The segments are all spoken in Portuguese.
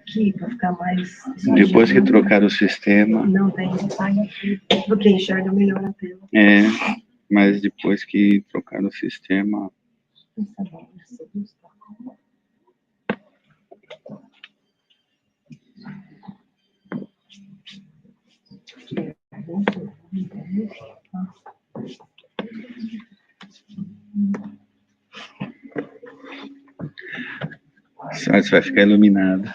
aqui para ficar mais... Depois que trocar o sistema... Não, tem que pagar aqui, porque enxerga melhor a tela. É, mas depois que trocar o sistema... Tá bom, Você vai ficar iluminada.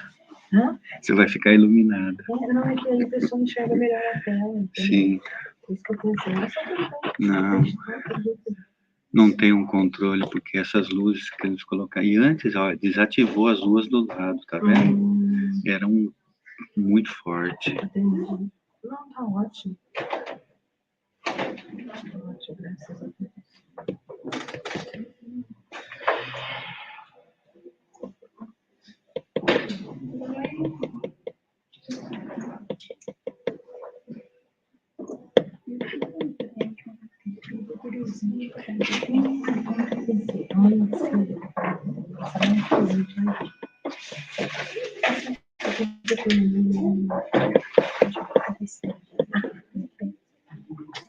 Hã? Você vai ficar iluminada. Não, é que aí a pessoa enxerga melhor a tela. Entendeu? Sim. Por isso que eu pensei, mas só que Não. Não tem um controle, porque essas luzes que eles colocaram... E antes, ó, desativou as luzes do lado, tá vendo? Era muito forte. Entendi. Não, tá ótimo. Tá ótimo, graças a Deus.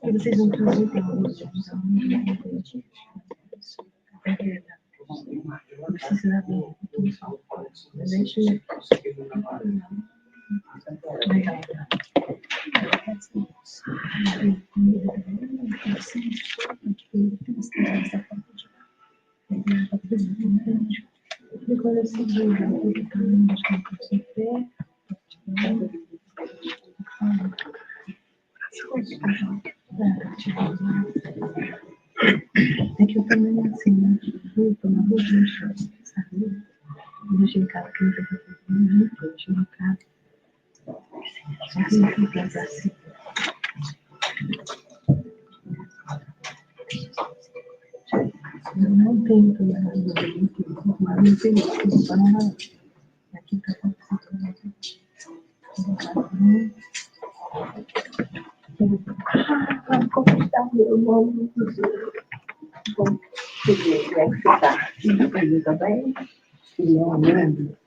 E vocês não transmitem alguns tipos de não precisa ver tudo só. Deixa eu... Legal. Depois eu segui, eu vou caminho, acho que eu posso em pé. É que eu também, assim, né? Eu tô na rua, sabe? Eu deixei em casa que não tem pra fazer, eu deixei em casa. Assim, eu fiz assim. Eu não tenho problema de vida, mas não tenho que para não vai. Aqui tá acontecendo. Como está meu nome? Bom, como é que você está? Está bem? Não, Amanda.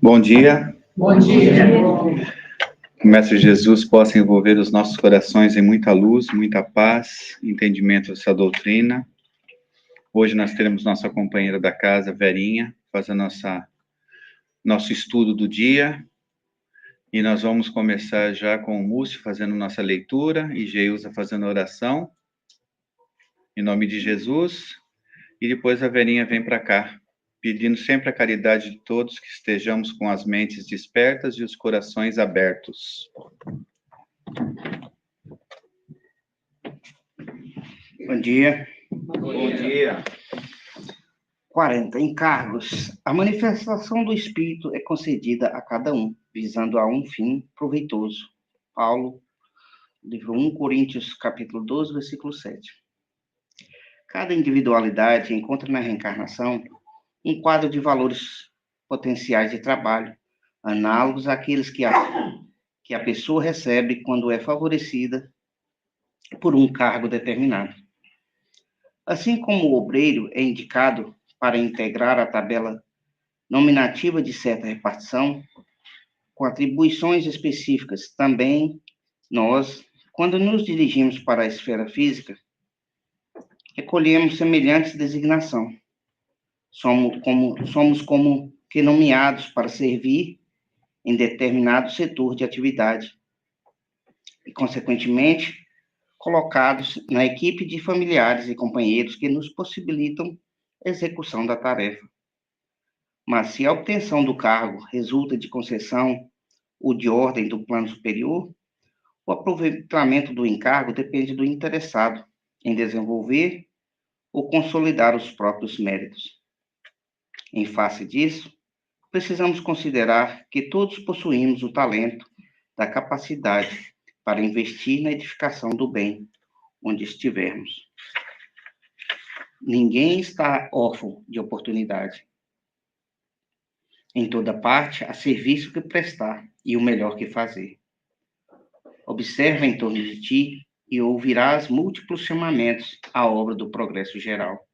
Bom dia. Bom dia. Que o Mestre Jesus possa envolver os nossos corações em muita luz, muita paz, entendimento dessa doutrina. Hoje nós teremos nossa companheira da casa, Verinha, fazendo nosso estudo do dia. E nós vamos começar já com o Múcio fazendo nossa leitura e Geusa fazendo oração, em nome de Jesus. E depois a Verinha vem para cá, pedindo sempre a caridade de todos que estejamos com as mentes despertas e os corações abertos. Bom dia. Bom dia. 40. Encargos. A manifestação do Espírito é concedida a cada um, visando a um fim proveitoso. Paulo, livro 1 Coríntios, capítulo 12, versículo 7. Cada individualidade encontra na reencarnação um quadro de valores potenciais de trabalho, análogos àqueles que a pessoa recebe quando é favorecida por um cargo determinado. Assim como o obreiro é indicado para integrar a tabela nominativa de certa repartição, com atribuições específicas, também nós, quando nos dirigimos para a esfera física, recolhemos semelhante designação. Somos como que nomeados para servir em determinado setor de atividade e, consequentemente, colocados na equipe de familiares e companheiros que nos possibilitam a execução da tarefa. Mas se a obtenção do cargo resulta de concessão ou de ordem do plano superior, o aproveitamento do encargo depende do interessado em desenvolver ou consolidar os próprios méritos. Em face disso, precisamos considerar que todos possuímos o talento da capacidade para investir na edificação do bem, onde estivermos. Ninguém está órfão de oportunidade. Em toda parte, há serviço que prestar e o melhor que fazer. Observa em torno de ti e ouvirás múltiplos chamamentos à obra do progresso geral.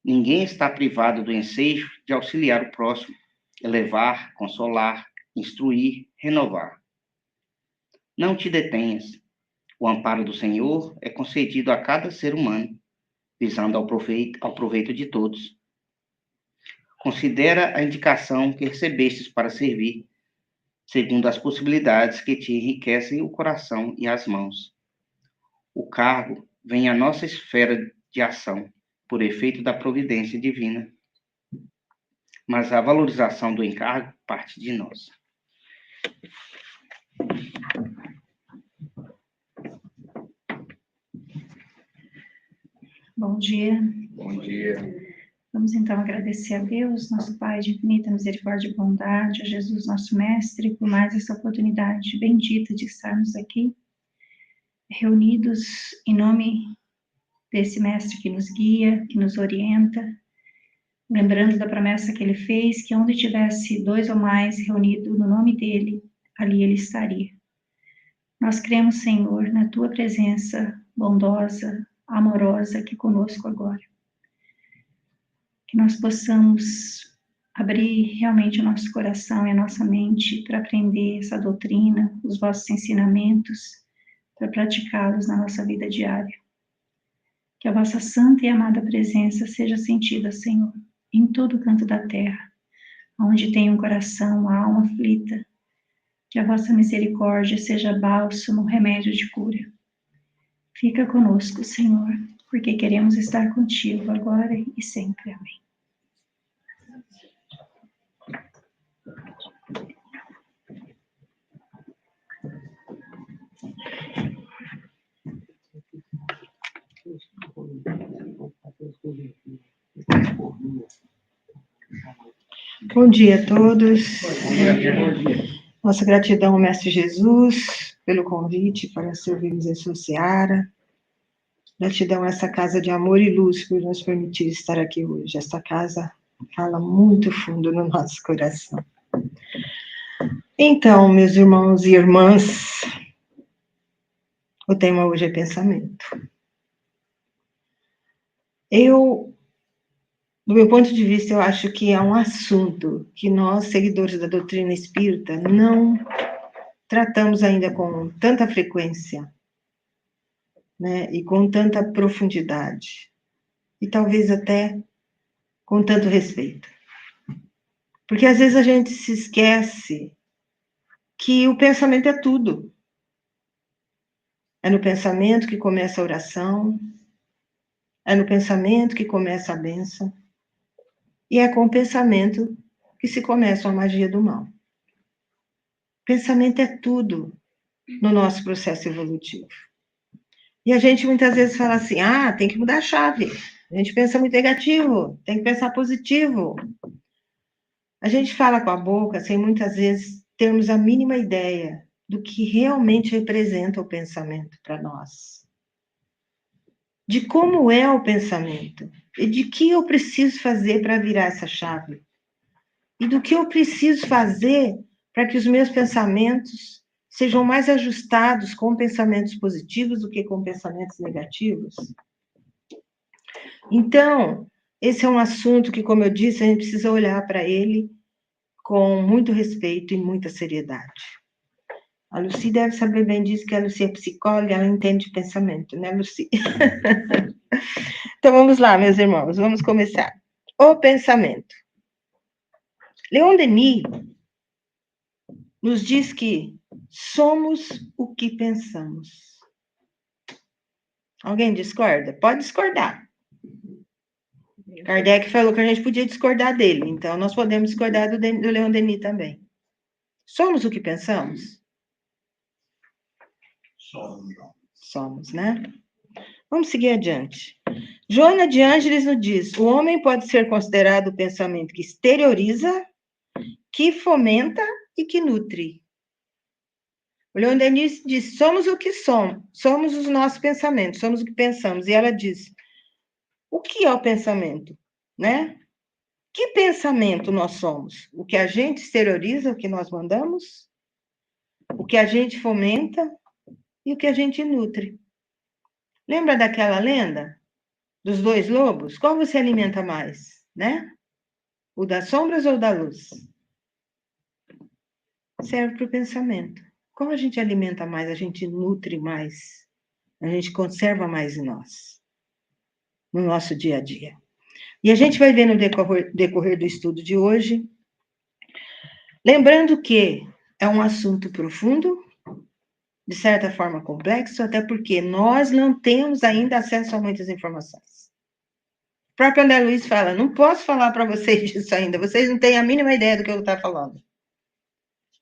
Ninguém está privado do ensejo de auxiliar o próximo, elevar, consolar, instruir, renovar. Não te detenhas. O amparo do Senhor é concedido a cada ser humano, visando ao proveito de todos. Considera a indicação que recebestes para servir, segundo as possibilidades que te enriquecem o coração e as mãos. O cargo vem à nossa esfera de ação, por efeito da providência divina. Mas a valorização do encargo parte de nós. Bom dia. Bom dia. Vamos então agradecer a Deus, nosso Pai de infinita misericórdia e bondade, a Jesus, nosso Mestre, por mais essa oportunidade bendita de estarmos aqui, reunidos em nome desse Mestre que nos guia, que nos orienta, lembrando da promessa que Ele fez, que onde tivesse 2 ou mais reunidos no nome dEle, ali Ele estaria. Nós cremos, Senhor, na Tua presença bondosa, amorosa aqui conosco agora. Que nós possamos abrir realmente o nosso coração e a nossa mente para aprender essa doutrina, os vossos ensinamentos, para praticá-los na nossa vida diária. Que a vossa santa e amada presença seja sentida, Senhor, em todo canto da terra, onde tem um coração, uma alma aflita. Que a vossa misericórdia seja bálsamo, remédio de cura. Fica conosco, Senhor, porque queremos estar contigo agora e sempre. Amém. Bom dia a todos. Bom dia. Nossa gratidão ao Mestre Jesus pelo convite para servirmos em sua seara. Gratidão a essa casa de amor e luz por nos permitir estar aqui hoje. Essa casa fala muito fundo no nosso coração. Então, meus irmãos e irmãs, o tema hoje é pensamento. Do meu ponto de vista, eu acho que é um assunto que nós, seguidores da doutrina espírita, não tratamos ainda com tanta frequência, né, e com tanta profundidade, e talvez até com tanto respeito. Porque às vezes a gente se esquece que o pensamento é tudo. É no pensamento que começa a oração, é no pensamento que começa a bênção, e é com o pensamento que se começa a magia do mal. Pensamento é tudo no nosso processo evolutivo. E a gente muitas vezes fala assim, tem que mudar a chave. A gente pensa muito negativo, tem que pensar positivo. A gente fala com a boca sem muitas vezes termos a mínima ideia do que realmente representa o pensamento para nós. De como é o pensamento. E de que eu preciso fazer para virar essa chave. E do que eu preciso fazer para que os meus pensamentos sejam mais ajustados com pensamentos positivos do que com pensamentos negativos. Então, esse é um assunto que, como eu disse, a gente precisa olhar para ele com muito respeito e muita seriedade. A Lucy deve saber bem disso, que a Lucy é psicóloga, ela entende pensamento, né, Lucy? Então, vamos lá, meus irmãos, vamos começar. o pensamento. Leon Denis nos diz que somos o que pensamos. Alguém discorda? Pode discordar. Kardec falou que a gente podia discordar dele, então nós podemos discordar do Leon Denis também. Somos o que pensamos? Somos, né? Vamos seguir adiante. Joana de Ângeles nos diz: o homem pode ser considerado o pensamento que exterioriza, que fomenta e que nutre. O Leon Denis diz: somos o que somos, somos os nossos pensamentos, somos o que pensamos. E ela diz: o que é o pensamento, né? Que pensamento nós somos? O que a gente exterioriza, o que nós mandamos? O que a gente fomenta e o que a gente nutre. Lembra daquela lenda dos dois lobos? Qual você alimenta mais, né? O das sombras ou da luz? Serve para o pensamento. Qual a gente alimenta mais, a gente nutre mais, a gente conserva mais em nós, no nosso dia a dia. E a gente vai ver no decorrer do estudo de hoje, lembrando que é um assunto profundo, de certa forma complexo, até porque nós não temos ainda acesso a muitas informações. O próprio André Luiz fala: não posso falar para vocês disso ainda, vocês não têm a mínima ideia do que eu estou falando.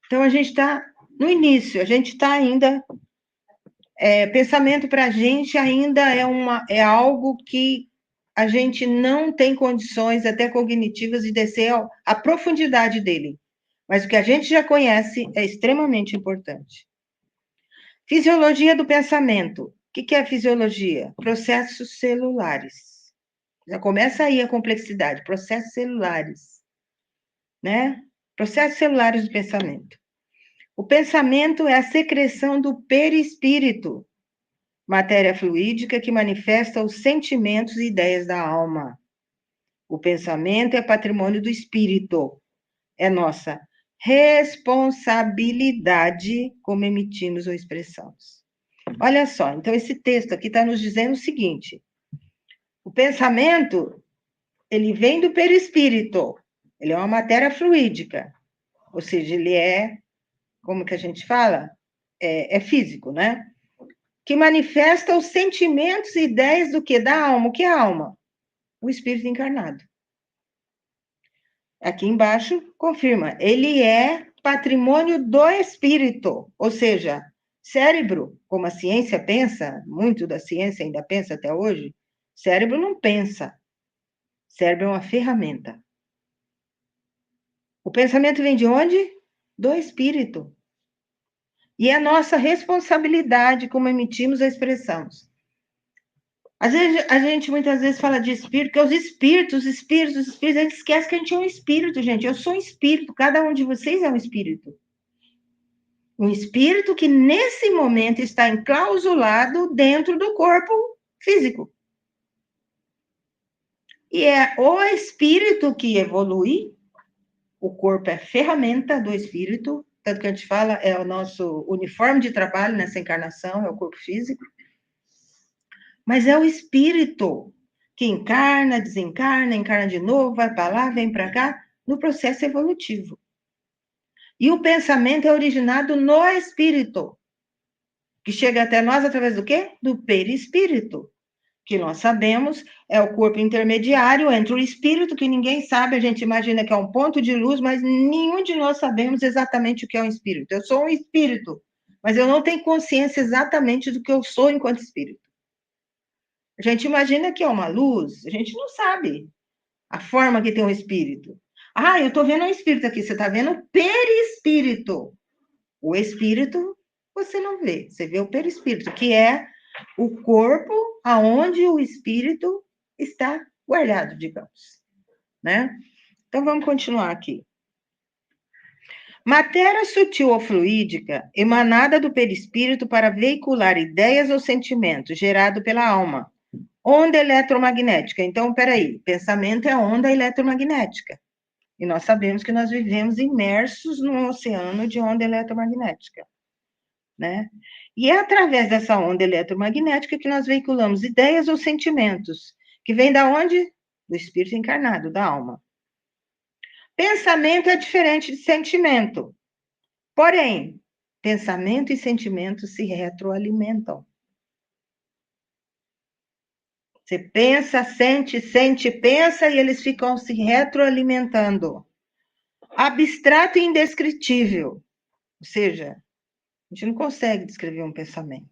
Então, a gente está no início, a gente está ainda... pensamento para a gente ainda é algo que a gente não tem condições, até cognitivas, de descer à profundidade dele. Mas o que a gente já conhece é extremamente importante. Fisiologia do pensamento. O que é fisiologia? Processos celulares. Já começa aí a complexidade. Processos celulares, né? Processos celulares do pensamento. O pensamento é a secreção do perispírito, matéria fluídica que manifesta os sentimentos e ideias da alma. O pensamento é patrimônio do espírito. É nossa responsabilidade como emitimos ou expressamos. Olha só, então esse texto aqui está nos dizendo o seguinte: o pensamento, ele vem do perispírito, ele é uma matéria fluídica, ou seja, ele é, como que a gente fala? É físico, né? Que manifesta os sentimentos e ideias do que? Da alma. O que é a alma? O espírito encarnado. Aqui embaixo, confirma. Ele é patrimônio do espírito, ou seja, cérebro, como a ciência pensa, muito da ciência ainda pensa até hoje, cérebro não pensa. Cérebro é uma ferramenta. O pensamento vem de onde? Do espírito. E é nossa responsabilidade como emitimos ou expressamos. Às vezes, a gente muitas vezes fala de espírito, que é os espíritos, a gente esquece que a gente é um espírito, gente. Eu sou um espírito, cada um de vocês é um espírito. Um espírito que, nesse momento, está enclausulado dentro do corpo físico. E é o espírito que evolui, o corpo é ferramenta do espírito, tanto que a gente fala, é o nosso uniforme de trabalho nessa encarnação, é o corpo físico. Mas é o espírito que encarna, desencarna, encarna de novo, vai para lá, vem para cá, no processo evolutivo. E o pensamento é originado no espírito, que chega até nós através do quê? Do perispírito, que nós sabemos é o corpo intermediário entre o espírito, que ninguém sabe, a gente imagina que é um ponto de luz, mas nenhum de nós sabemos exatamente o que é um espírito. Eu sou um espírito, mas eu não tenho consciência exatamente do que eu sou enquanto espírito. A gente imagina que é uma luz, a gente não sabe a forma que tem um espírito. Ah, eu estou vendo um espírito aqui, você está vendo o perispírito. O espírito você não vê, você vê o perispírito, que é o corpo aonde o espírito está guardado, digamos, né? Então vamos continuar aqui. Matéria sutil ou fluídica, emanada do perispírito para veicular ideias ou sentimentos, gerado pela alma. Onda eletromagnética. Então, peraí, pensamento é onda eletromagnética. E nós sabemos que nós vivemos imersos num oceano de onda eletromagnética, né? E é através dessa onda eletromagnética que nós veiculamos ideias ou sentimentos, que vem da onde? do espírito encarnado, da alma. Pensamento é diferente de sentimento. Porém, pensamento e sentimento se retroalimentam. Você pensa, sente, pensa e eles ficam se retroalimentando. Abstrato e indescritível. Ou seja, a gente não consegue descrever um pensamento.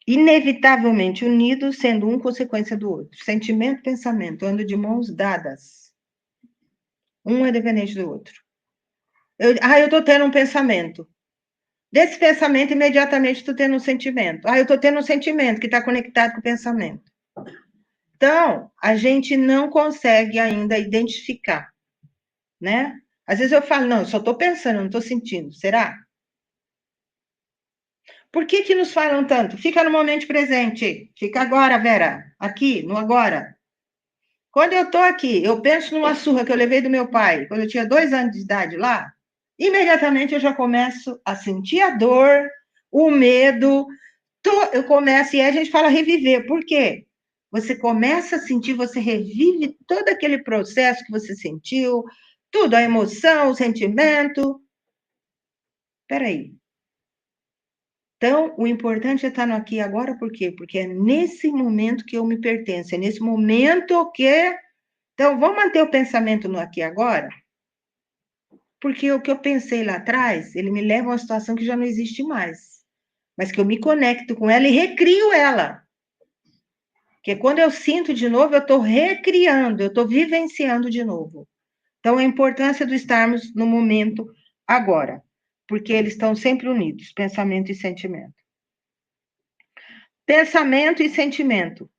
Inevitavelmente unidos, sendo um consequência do outro. Sentimento e pensamento andam de mãos dadas. Um é dependente do outro. Eu estou tendo um pensamento. Desse pensamento, imediatamente, estou tendo um sentimento. Eu estou tendo um sentimento que está conectado com o pensamento. Então, a gente não consegue ainda identificar, né? Às vezes eu falo, não, eu só estou pensando, não estou sentindo. Será? Por que nos falam tanto? Fica no momento presente. Fica agora, Vera. Aqui, no agora. Quando eu estou aqui, eu penso numa surra que eu levei do meu pai, quando eu tinha 2 anos de idade lá, imediatamente eu já começo a sentir a dor, o medo, eu começo, e aí a gente fala reviver. Por quê? Você começa a sentir, você revive todo aquele processo que você sentiu, tudo, a emoção, o sentimento. Espera aí. Então, o importante é estar no aqui e agora, por quê? Porque é nesse momento que eu me pertenço, é nesse momento que... Então, vamos manter o pensamento no aqui e agora? Porque o que eu pensei lá atrás, ele me leva a uma situação que já não existe mais. Mas que eu me conecto com ela e recrio ela. Porque quando eu sinto de novo, eu estou recriando, eu estou vivenciando de novo. Então, a importância de estarmos no momento agora. Porque eles estão sempre unidos, pensamento e sentimento. Pensamento e sentimento.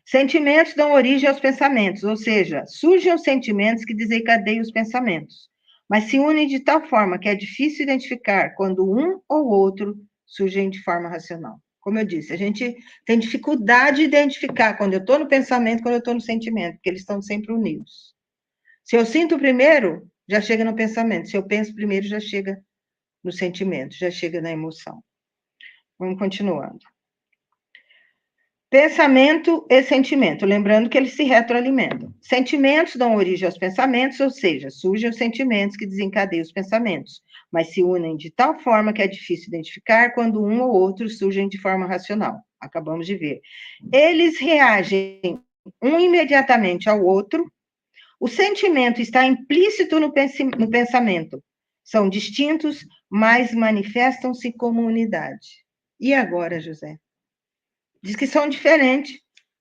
Sentimentos dão origem aos pensamentos, ou seja, surgem os sentimentos que desencadeiam os pensamentos, mas se unem de tal forma que é difícil identificar quando um ou outro surgem de forma racional. Como eu disse, a gente tem dificuldade de identificar quando eu estou no pensamento, quando eu estou no sentimento, porque eles estão sempre unidos. Se eu sinto primeiro, já chega no pensamento. Se eu penso primeiro, já chega no sentimento, já chega na emoção. Vamos continuando. Pensamento e sentimento, lembrando que eles se retroalimentam. Sentimentos dão origem aos pensamentos, ou seja, surgem os sentimentos que desencadeiam os pensamentos, mas se unem de tal forma que é difícil identificar quando um ou outro surgem de forma racional. Acabamos de ver. Eles reagem um imediatamente ao outro. O sentimento está implícito no pensamento. São distintos, mas manifestam-se como unidade. E agora, José? Diz que são diferentes,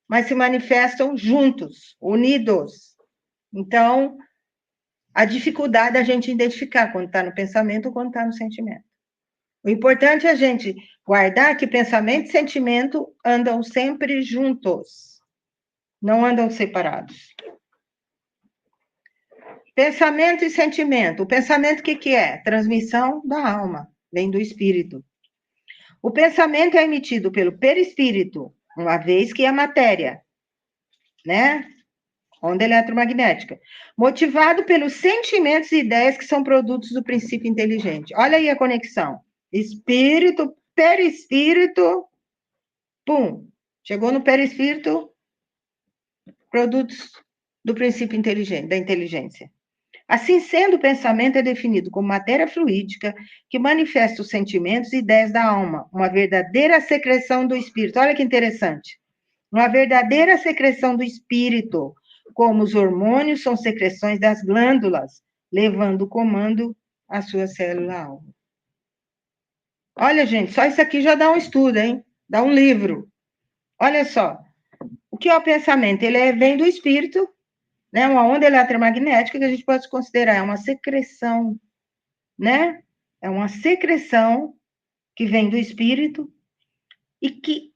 mas se manifestam juntos, unidos. Então, a dificuldade é a gente identificar quando está no pensamento ou quando está no sentimento. O importante é a gente guardar que pensamento e sentimento andam sempre juntos, não andam separados. Pensamento e sentimento. O pensamento, o que é? Transmissão da alma, vem do espírito. O pensamento é emitido pelo perispírito, uma vez que é matéria, né? Onda eletromagnética. Motivado pelos sentimentos e ideias que são produtos do princípio inteligente. Olha aí a conexão. Espírito, perispírito, pum. Chegou no perispírito, produtos do princípio inteligente, da inteligência. Assim sendo, o pensamento é definido como matéria fluídica que manifesta os sentimentos e ideias da alma, uma verdadeira secreção do espírito. Olha que interessante. Uma verdadeira secreção do espírito, como os hormônios são secreções das glândulas, levando o comando à sua célula-alvo. Olha, gente, só isso aqui já dá um estudo, hein? Dá um livro. Olha só. O que é o pensamento? Ele vem do espírito, né? Uma onda eletromagnética que a gente pode considerar uma secreção, né? É uma secreção que vem do espírito e que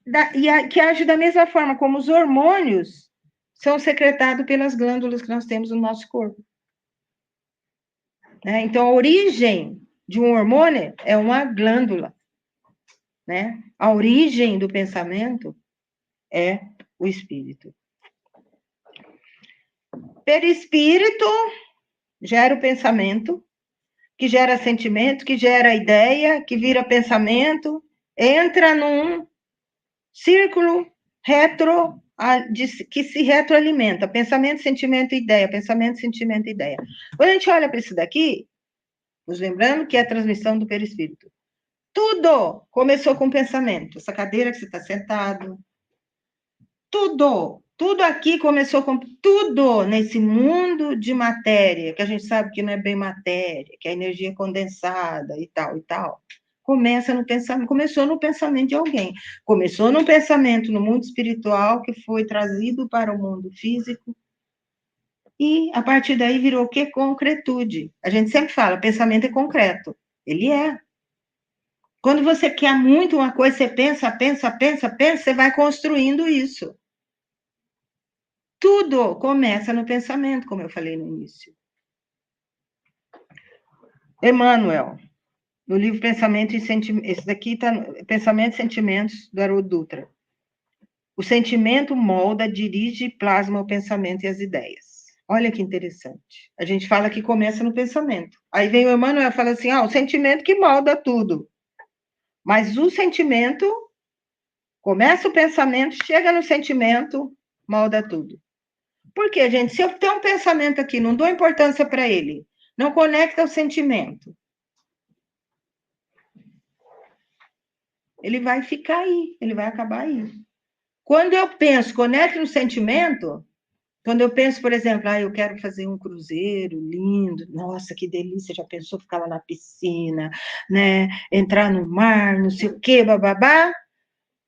age da mesma forma como os hormônios são secretados pelas glândulas que nós temos no nosso corpo. Né? Então, a origem de um hormônio é uma glândula. Né? A origem do pensamento é o espírito. Perispírito gera o pensamento, que gera sentimento, que gera ideia, que vira pensamento, entra num círculo que se retroalimenta, pensamento, sentimento e ideia, pensamento, sentimento e ideia. Quando a gente olha para isso daqui, nos lembrando que é a transmissão do perispírito. Tudo começou com pensamento. Essa cadeira que você está sentado, tudo aqui começou com tudo nesse mundo de matéria, que a gente sabe que não é bem matéria, que é energia condensada e tal. Começou no pensamento de alguém. Começou no pensamento no mundo espiritual, que foi trazido para o mundo físico, e a partir daí virou o quê? Concretude. A gente sempre fala, pensamento é concreto. Ele é. Quando você quer muito uma coisa, você pensa, você vai construindo isso. Tudo começa no pensamento, como eu falei no início. Emmanuel, no livro Pensamento e Sentimento, esse daqui está Pensamento e Sentimentos, do Haroldo Dutra. O sentimento molda, dirige e plasma o pensamento e as ideias. Olha que interessante. A gente fala que começa no pensamento. Aí vem o Emmanuel e fala assim, o sentimento que molda tudo. Mas o sentimento, começa o pensamento, chega no sentimento, molda tudo. Por quê, gente? Se eu tenho um pensamento aqui, não dou importância para ele, não conecta o sentimento, ele vai ficar aí, ele vai acabar aí. Quando eu penso, conecto no sentimento, quando eu penso, por exemplo, eu quero fazer um cruzeiro lindo, nossa, que delícia, já pensou ficar lá na piscina, né? Entrar no mar, não sei o quê, bababá.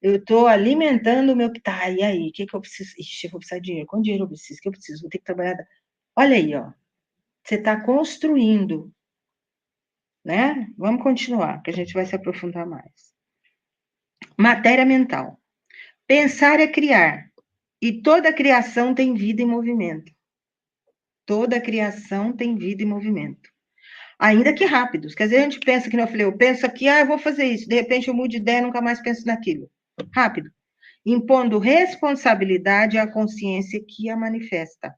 Eu estou alimentando o meu... Tá, e aí? O que eu preciso? Ixi, eu vou precisar de dinheiro. Quanto dinheiro eu preciso? O que eu preciso? Vou ter que trabalhar... Olha aí, ó. Você está construindo, né? Vamos continuar, que a gente vai se aprofundar mais. Matéria mental. Pensar é criar. E toda criação tem vida e movimento. Toda criação tem vida e movimento. Ainda que rápidos. Quer dizer, a gente pensa, que não eu falei, eu penso aqui, eu vou fazer isso. De repente eu mudo de ideia, nunca mais penso naquilo. Rápido. Impondo responsabilidade à consciência que a manifesta.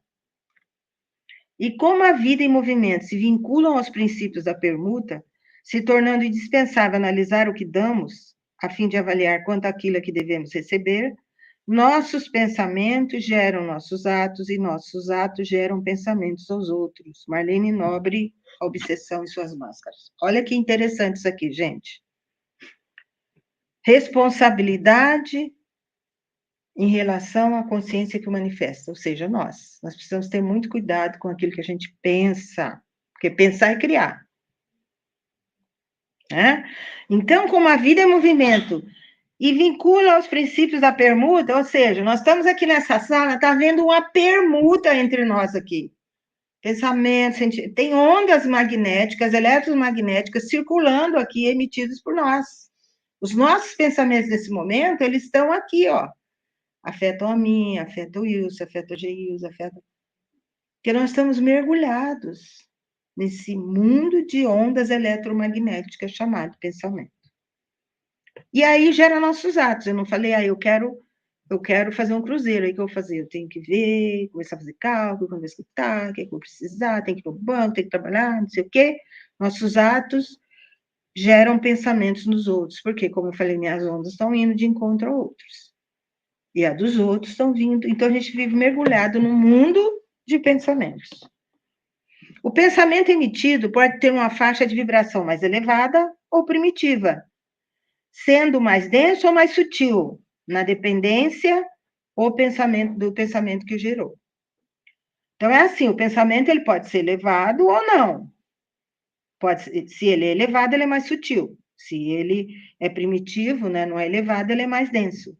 E como a vida e movimento se vinculam aos princípios da permuta, se tornando indispensável analisar o que damos, a fim de avaliar quanto aquilo é que devemos receber, nossos pensamentos geram nossos atos e nossos atos geram pensamentos aos outros. Marlene Nobre, A Obsessão e Suas Máscaras. Olha que interessante isso aqui, gente. Responsabilidade em relação à consciência que o manifesta, ou seja, nós. Nós precisamos ter muito cuidado com aquilo que a gente pensa, porque pensar é criar. Né? Então, como a vida é movimento e vincula aos princípios da permuta, ou seja, nós estamos aqui nessa sala, está havendo uma permuta entre nós aqui. Pensamento, tem ondas magnéticas, eletromagnéticas circulando aqui, emitidas por nós. Os nossos pensamentos nesse momento, eles estão aqui, ó. Afetam a mim, afetam o Wilson, afetam o Geilson, afetam... Porque nós estamos mergulhados nesse mundo de ondas eletromagnéticas chamado pensamento. E aí gera nossos atos. Eu não falei, eu quero fazer um cruzeiro, aí o que eu vou fazer? Eu tenho que ver, começar a fazer cálculo, quando eu escutar, o que eu vou precisar, tem que ir para o banco, tem que trabalhar, não sei o quê. Nossos atos geram pensamentos nos outros, porque, como eu falei, minhas ondas estão indo de encontro a outros. E a dos outros estão vindo. Então, a gente vive mergulhado num mundo de pensamentos. O pensamento emitido pode ter uma faixa de vibração mais elevada ou primitiva, sendo mais denso ou mais sutil, na dependência do pensamento que gerou. Então, é assim, o pensamento ele pode ser elevado ou não. Se ele é elevado, ele é mais sutil. Se ele é primitivo, né, não é elevado, ele é mais denso.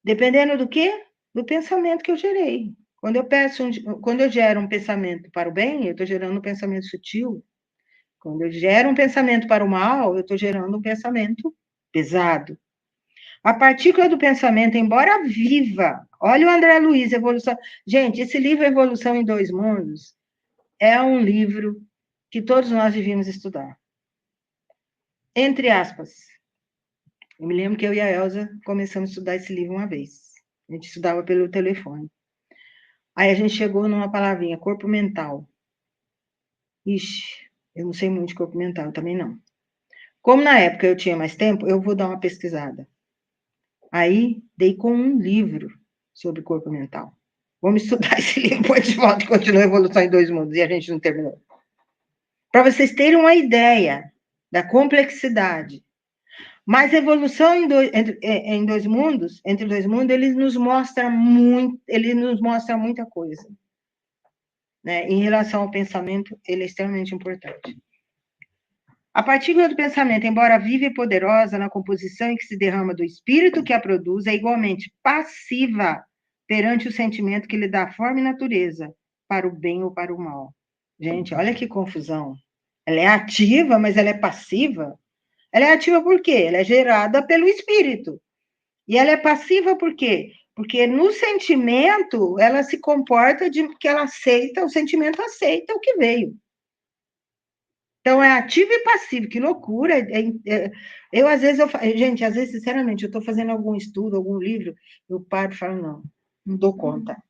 Dependendo do quê? Do pensamento que eu gerei. Quando eu gero um pensamento para o bem, eu estou gerando um pensamento sutil. Quando eu gero um pensamento para o mal, eu estou gerando um pensamento pesado. A partícula do pensamento, embora viva, olha o André Luiz, Evolução. Gente, esse livro Evolução em Dois Mundos é um livro que todos nós devíamos estudar. Entre aspas. Eu me lembro que eu e a Elza começamos a estudar esse livro uma vez. A gente estudava pelo telefone. Aí a gente chegou numa palavrinha, corpo mental. Ixi, eu não sei muito de corpo mental, também não. Como na época eu tinha mais tempo, eu vou dar uma pesquisada. Aí, dei com um livro sobre corpo mental. Vamos estudar esse livro, depois de volta e continua a Evolução em Dois Mundos, e a gente não terminou. Para vocês terem uma ideia da complexidade. Mas a evolução em dois mundos, entre dois mundos, ele nos mostra muita coisa. Né? Em relação ao pensamento, ele é extremamente importante. A partícula do pensamento, embora viva e poderosa na composição em que se derrama do espírito que a produz, é igualmente passiva perante o sentimento que lhe dá forma e natureza, para o bem ou para o mal. Gente, olha que confusão. Ela é ativa, mas ela é passiva. Ela é ativa por quê? Ela é gerada pelo espírito. E ela é passiva por quê? Porque no sentimento, ela se comporta de que ela aceita, o sentimento aceita o que veio. Então, é ativo e passivo, que loucura. Gente, às vezes, sinceramente, eu estou fazendo algum estudo, algum livro, eu paro e falo, não dou conta.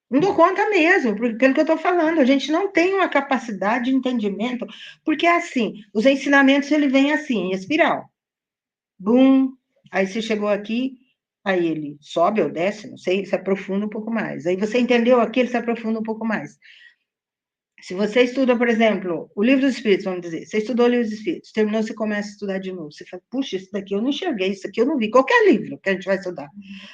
Não dou conta mesmo, pelo que eu estou falando. A gente não tem uma capacidade de entendimento, porque é assim, os ensinamentos, ele vem assim, em espiral. Bum, aí você chegou aqui, aí ele sobe ou desce, não sei, se aprofunda um pouco mais. Aí você entendeu aqui, ele se aprofunda um pouco mais. Se você estuda, por exemplo, o Livro dos Espíritos, vamos dizer, você estudou o Livro dos Espíritos, terminou, você começa a estudar de novo. Você fala, puxa, isso daqui eu não enxerguei, isso aqui eu não vi. Qualquer livro que a gente vai estudar.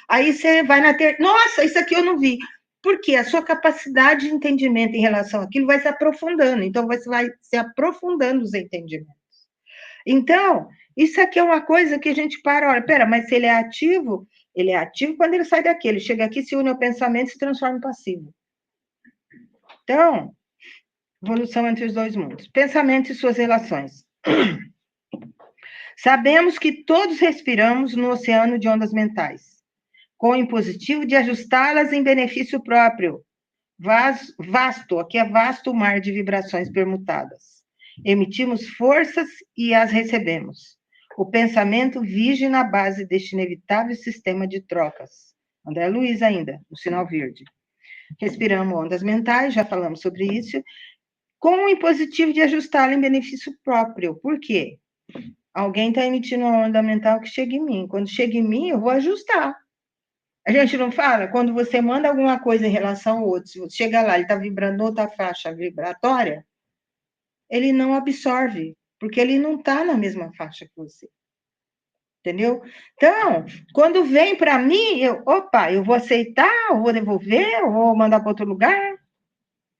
Aí você vai nossa, isso aqui eu não vi. Porque a sua capacidade de entendimento em relação àquilo vai se aprofundando. Então, você vai se aprofundando os entendimentos. Então, isso aqui é uma coisa que a gente olha, pera, mas se ele é ativo quando ele sai daqui. Ele chega aqui, se une ao pensamento e se transforma em passivo. Então, evolução entre os dois mundos. Pensamento e suas relações. Sabemos que todos respiramos no oceano de ondas mentais, com o impositivo de ajustá-las em benefício próprio. Vasto, aqui é vasto o mar de vibrações permutadas. Emitimos forças e as recebemos. O pensamento vige na base deste inevitável sistema de trocas. André Luiz ainda, no sinal verde. Respiramos ondas mentais, já falamos sobre isso, com o impositivo de ajustá-la em benefício próprio. Por quê? Alguém está emitindo uma onda mental que chega em mim. Quando chega em mim, eu vou ajustar. A gente não fala? Quando você manda alguma coisa em relação ao outro, se você chega lá, ele está vibrando outra faixa vibratória, ele não absorve, porque ele não está na mesma faixa que você. Entendeu? Então, quando vem para mim, eu vou aceitar, eu vou devolver, eu vou mandar para outro lugar.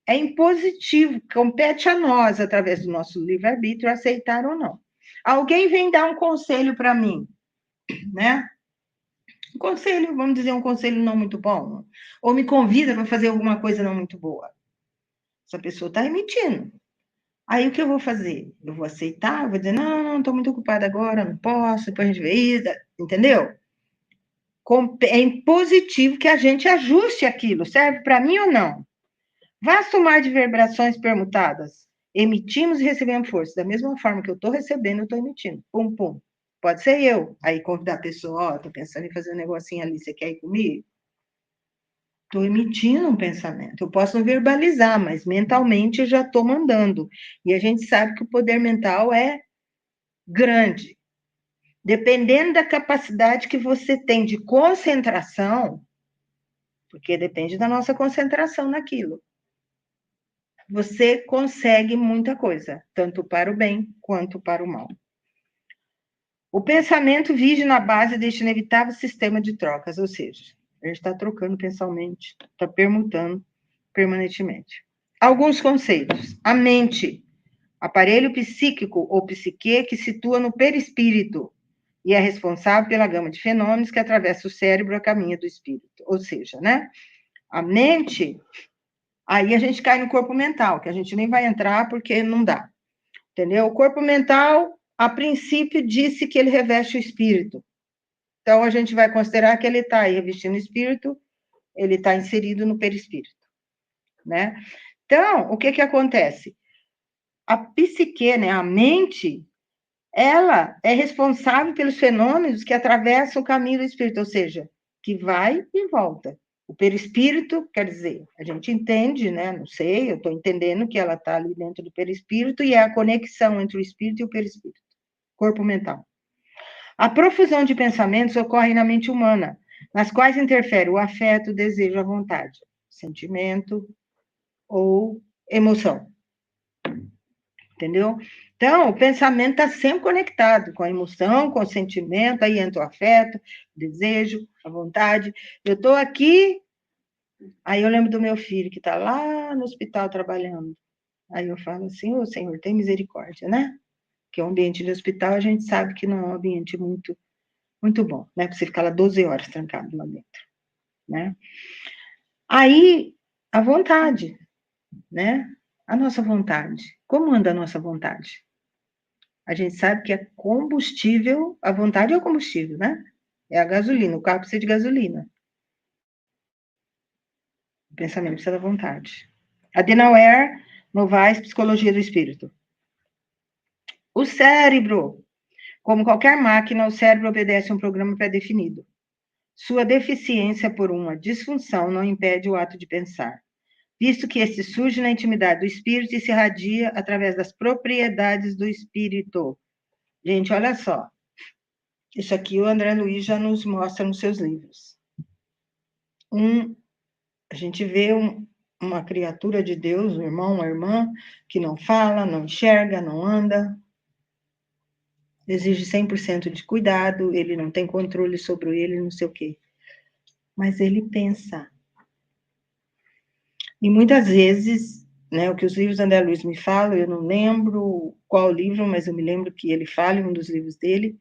É impositivo, compete a nós, através do nosso livre-arbítrio, aceitar ou não. Alguém vem dar um conselho para mim, né? Um conselho, vamos dizer, um conselho não muito bom, ou me convida para fazer alguma coisa não muito boa. Essa pessoa está emitindo. Aí, o que eu vou fazer? Eu vou aceitar, eu vou dizer, não, estou muito ocupada agora, não posso, depois a gente vê isso, entendeu? É impositivo que a gente ajuste aquilo, serve para mim ou não? Vasto mar de vibrações permutadas. Emitimos e recebemos força. Da mesma forma que eu estou recebendo, eu estou emitindo. Pum, pum. Pode ser eu. Aí convidar a pessoa, estou pensando em fazer um negocinho ali, você quer ir comigo? Estou emitindo um pensamento. Eu posso não verbalizar, mas mentalmente eu já estou mandando. E a gente sabe que o poder mental é grande. Dependendo da capacidade que você tem de concentração, porque depende da nossa concentração naquilo, você consegue muita coisa, tanto para o bem quanto para o mal. O pensamento vige na base deste inevitável sistema de trocas, ou seja, a gente está trocando mensalmente, está permutando permanentemente. Alguns conceitos. A mente, aparelho psíquico ou psique que situa no perispírito e é responsável pela gama de fenômenos que atravessa o cérebro a caminho do espírito. Ou seja, né? A mente, aí a gente cai no corpo mental, que a gente nem vai entrar porque não dá. Entendeu? O corpo mental, a princípio, disse que ele reveste o espírito. Então, a gente vai considerar que ele está aí revestindo o espírito, ele está inserido no perispírito, né? Então, o que acontece? A psique, né, a mente, ela é responsável pelos fenômenos que atravessam o caminho do espírito, ou seja, que vai e volta. O perispírito, quer dizer, a gente entende, né? Não sei, eu estou entendendo que ela está ali dentro do perispírito e é a conexão entre o espírito e o perispírito, corpo mental. A profusão de pensamentos ocorre na mente humana, nas quais interfere o afeto, o desejo, a vontade, sentimento ou emoção. Entendeu? Então, o pensamento está sempre conectado com a emoção, com o sentimento, aí entra o afeto, o desejo, a vontade. Eu estou aqui, aí eu lembro do meu filho que está lá no hospital trabalhando. Aí eu falo assim, ô Senhor, tem misericórdia, né? Porque o ambiente de hospital a gente sabe que não é um ambiente muito, muito bom, né? Para você ficar lá 12 horas trancado lá dentro, né? Aí, a vontade, né? A nossa vontade. Como anda a nossa vontade? A gente sabe que é combustível, a vontade é o combustível, né? É a gasolina, o carro precisa de gasolina. O pensamento precisa da vontade. Adenauer, Novaes, Psicologia do Espírito. O cérebro. Como qualquer máquina, o cérebro obedece a um programa pré-definido. Sua deficiência por uma disfunção não impede o ato de pensar, visto que este surge na intimidade do espírito e se irradia através das propriedades do espírito. Gente, olha só. Isso aqui o André Luiz já nos mostra nos seus livros. A gente vê uma criatura de Deus, um irmão, uma irmã, que não fala, não enxerga, não anda, exige 100% de cuidado, ele não tem controle sobre ele, não sei o quê. Mas ele pensa. E muitas vezes, né, o que os livros do André Luiz me falam, eu não lembro qual livro, mas eu me lembro que ele fala em um dos livros dele,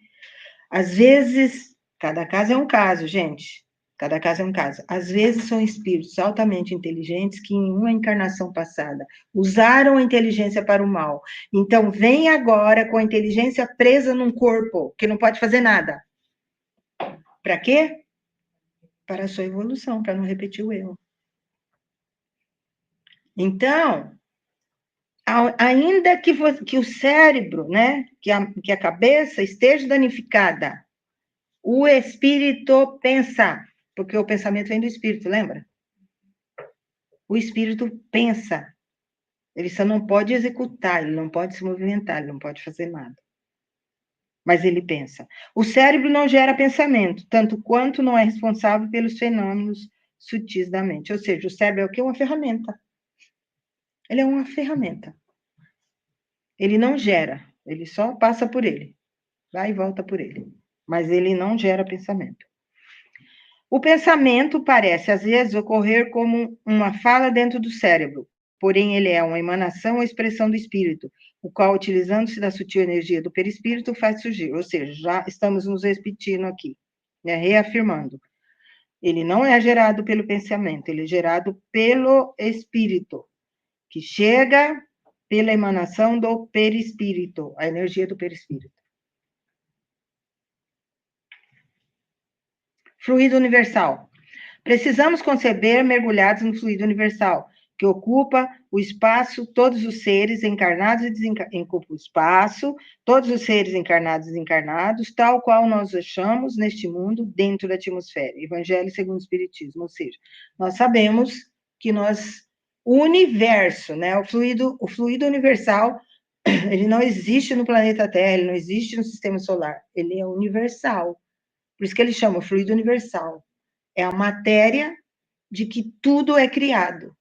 às vezes, cada caso é um caso, gente, cada caso é um caso. Às vezes são espíritos altamente inteligentes que em uma encarnação passada usaram a inteligência para o mal. Então, vem agora com a inteligência presa num corpo, que não pode fazer nada. Para quê? Para a sua evolução, para não repetir o erro. Então, ainda que o cérebro, né, que a cabeça esteja danificada, o espírito pensa, porque o pensamento vem do espírito, lembra? O espírito pensa. Ele só não pode executar, ele não pode se movimentar, ele não pode fazer nada. Mas ele pensa. O cérebro não gera pensamento, tanto quanto não é responsável pelos fenômenos sutis da mente. Ou seja, o cérebro é o quê? Uma ferramenta. Ele é uma ferramenta. Ele não gera, ele só passa por ele. Vai e volta por ele. Mas ele não gera pensamento. O pensamento parece, às vezes, ocorrer como uma fala dentro do cérebro, porém ele é uma emanação ou expressão do espírito, o qual, utilizando-se da sutil energia do perispírito, faz surgir. Ou seja, já estamos nos repetindo aqui, né? Reafirmando. Ele não é gerado pelo pensamento, ele é gerado pelo espírito, que chega pela emanação do perispírito, a energia do perispírito. Fluido universal. Precisamos conceber mergulhados no fluido universal, que ocupa o espaço, todos os seres encarnados e desencarnados, ocupa o espaço, todos os seres encarnados e desencarnados, tal qual nós achamos neste mundo, dentro da atmosfera. Evangelho segundo o Espiritismo, ou seja, nós sabemos que o universo, né, o fluido universal, ele não existe no planeta Terra, ele não existe no sistema solar, ele é universal. Por isso que ele chama fluido universal. É a matéria de que tudo é criado.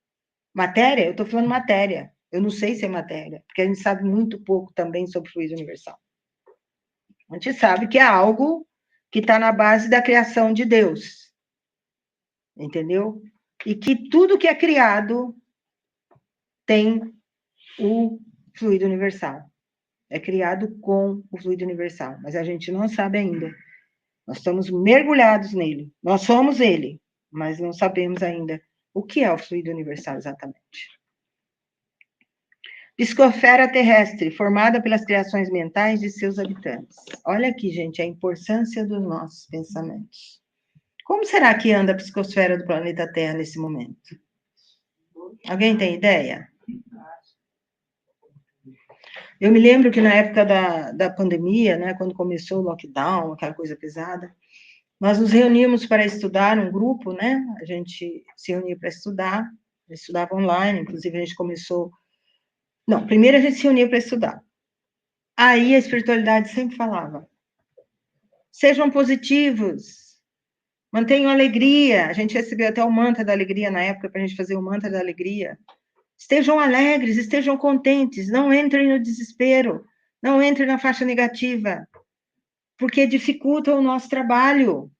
Matéria? Eu estou falando matéria. Eu não sei se é matéria, porque a gente sabe muito pouco também sobre fluido universal. A gente sabe que é algo que está na base da criação de Deus. Entendeu? E que tudo que é criado tem o fluido universal. É criado com o fluido universal, mas a gente não sabe ainda. Nós estamos mergulhados nele. Nós somos ele, mas não sabemos ainda o que é o fluido universal exatamente. Psicosfera terrestre, formada pelas criações mentais de seus habitantes. Olha aqui, gente, a importância dos nossos pensamentos. Como será que anda a psicosfera do planeta Terra nesse momento? Alguém tem ideia? Eu me lembro que na época da pandemia, né, quando começou o lockdown, aquela coisa pesada, nós nos reuníamos para estudar um grupo, né? A gente se reunia para estudar, estudava online, inclusive a gente começou... Não, primeiro a gente se reunia para estudar. Aí a espiritualidade sempre falava, sejam positivos, Mantenham alegria. A gente recebeu até o mantra da alegria na época, para a gente fazer o mantra da alegria. Estejam alegres, estejam contentes, não entrem no desespero, não entrem na faixa negativa, porque dificulta o nosso trabalho.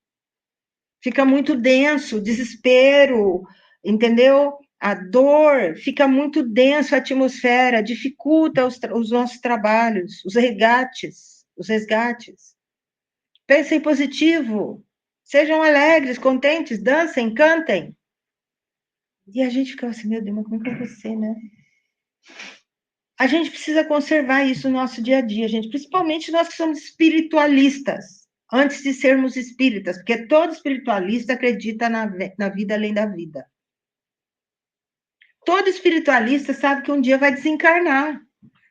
Fica muito denso, o desespero, entendeu? A dor, fica muito denso a atmosfera, dificulta os nossos trabalhos, os resgates. Pensem positivo, sejam alegres, contentes, dancem, cantem. E a gente fica assim, meu Deus, mas como que vai ser, né? A gente precisa conservar isso no nosso dia a dia, gente, principalmente nós que somos espiritualistas, antes de sermos espíritas, porque todo espiritualista acredita na vida além da vida. Todo espiritualista sabe que um dia vai desencarnar,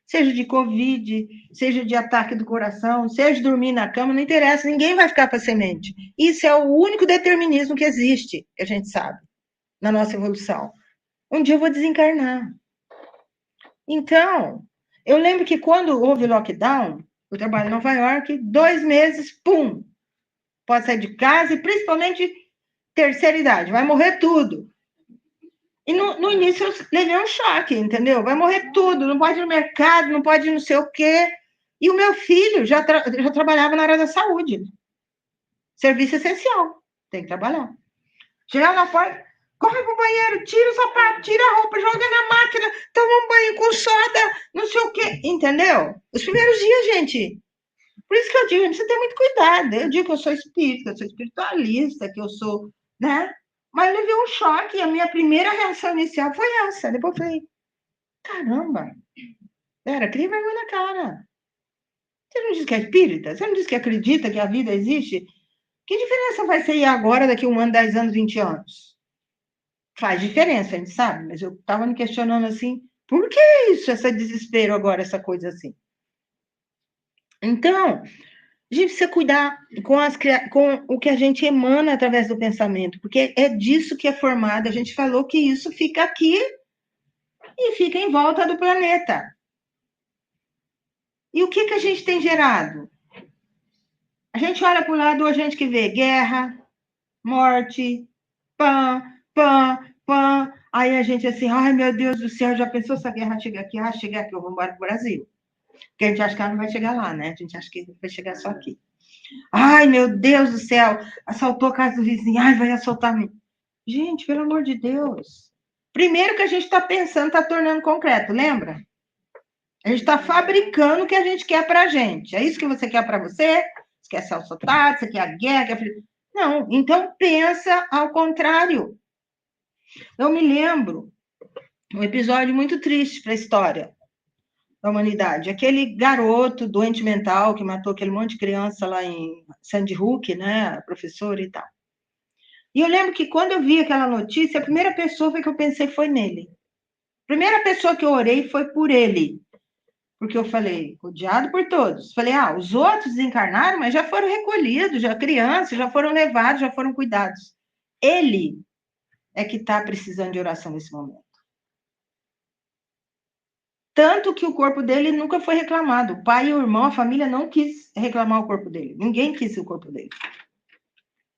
seja de Covid, seja de ataque do coração, seja dormir na cama, não interessa, ninguém vai ficar para semente. Isso é o único determinismo que existe, que a gente sabe, na nossa evolução. Um dia eu vou desencarnar. Então, eu lembro que quando houve lockdown, eu trabalho em Nova York, 2 meses, pum, pode sair de casa, e principalmente terceira idade, vai morrer tudo. E no início eu levei um choque, entendeu? Vai morrer tudo, não pode ir no mercado, não pode ir não sei o quê. E o meu filho já trabalhava na área da saúde. Serviço essencial, tem que trabalhar. Chegava na porta, corre pro banheiro, tira o sapato, tira a roupa, joga na máquina, toma um banho com soda, não sei o quê, entendeu? Os primeiros dias, gente. Por isso que eu digo, a gente precisa ter muito cuidado. Eu digo que eu sou espírita, que eu sou espiritualista, que eu sou, né? Mas eu levei um choque e a minha primeira reação inicial foi essa. Depois eu falei, caramba, pera, cria vergonha na cara. Você não diz que é espírita? Você não diz que acredita que a vida existe? Que diferença vai ser agora, daqui 1 ano, 10 anos, 20 anos? Faz diferença, a gente sabe, mas eu estava me questionando assim, por que isso, esse desespero agora, essa coisa assim? Então, a gente precisa cuidar com o que a gente emana através do pensamento, porque é disso que é formado. A gente falou que isso fica aqui e fica em volta do planeta. E o que a gente tem gerado? A gente olha para o lado, a gente que vê guerra, morte, pã, pã, pã. Aí a gente assim, ai meu Deus do céu, já pensou se a guerra chega aqui? Ah, chega aqui, eu vou embora para o Brasil. Porque a gente acha que ela não vai chegar lá, né? A gente acha que vai chegar só aqui. Ai, meu Deus do céu, assaltou a casa do vizinho, ai, vai assaltar mim. Gente, pelo amor de Deus. Primeiro que a gente está pensando, está tornando concreto, lembra? A gente está fabricando o que a gente quer para a gente. É isso que você quer para você? Você quer ser assaltado, você quer a guerra, quer... Não, então pensa ao contrário. Eu me lembro um episódio muito triste para a história da humanidade. Aquele garoto doente mental que matou aquele monte de criança lá em Sandy Hook, né, professora e tal. E eu lembro que quando eu vi aquela notícia, a primeira pessoa que eu pensei foi nele. A primeira pessoa que eu orei foi por ele. Porque eu falei, odiado por todos. Falei, os outros desencarnaram, mas já foram recolhidos, já crianças, já foram levados, já foram cuidados. Ele é que está precisando de oração nesse momento. Tanto que o corpo dele nunca foi reclamado. O pai e o irmão, a família não quis reclamar o corpo dele. Ninguém quis o corpo dele.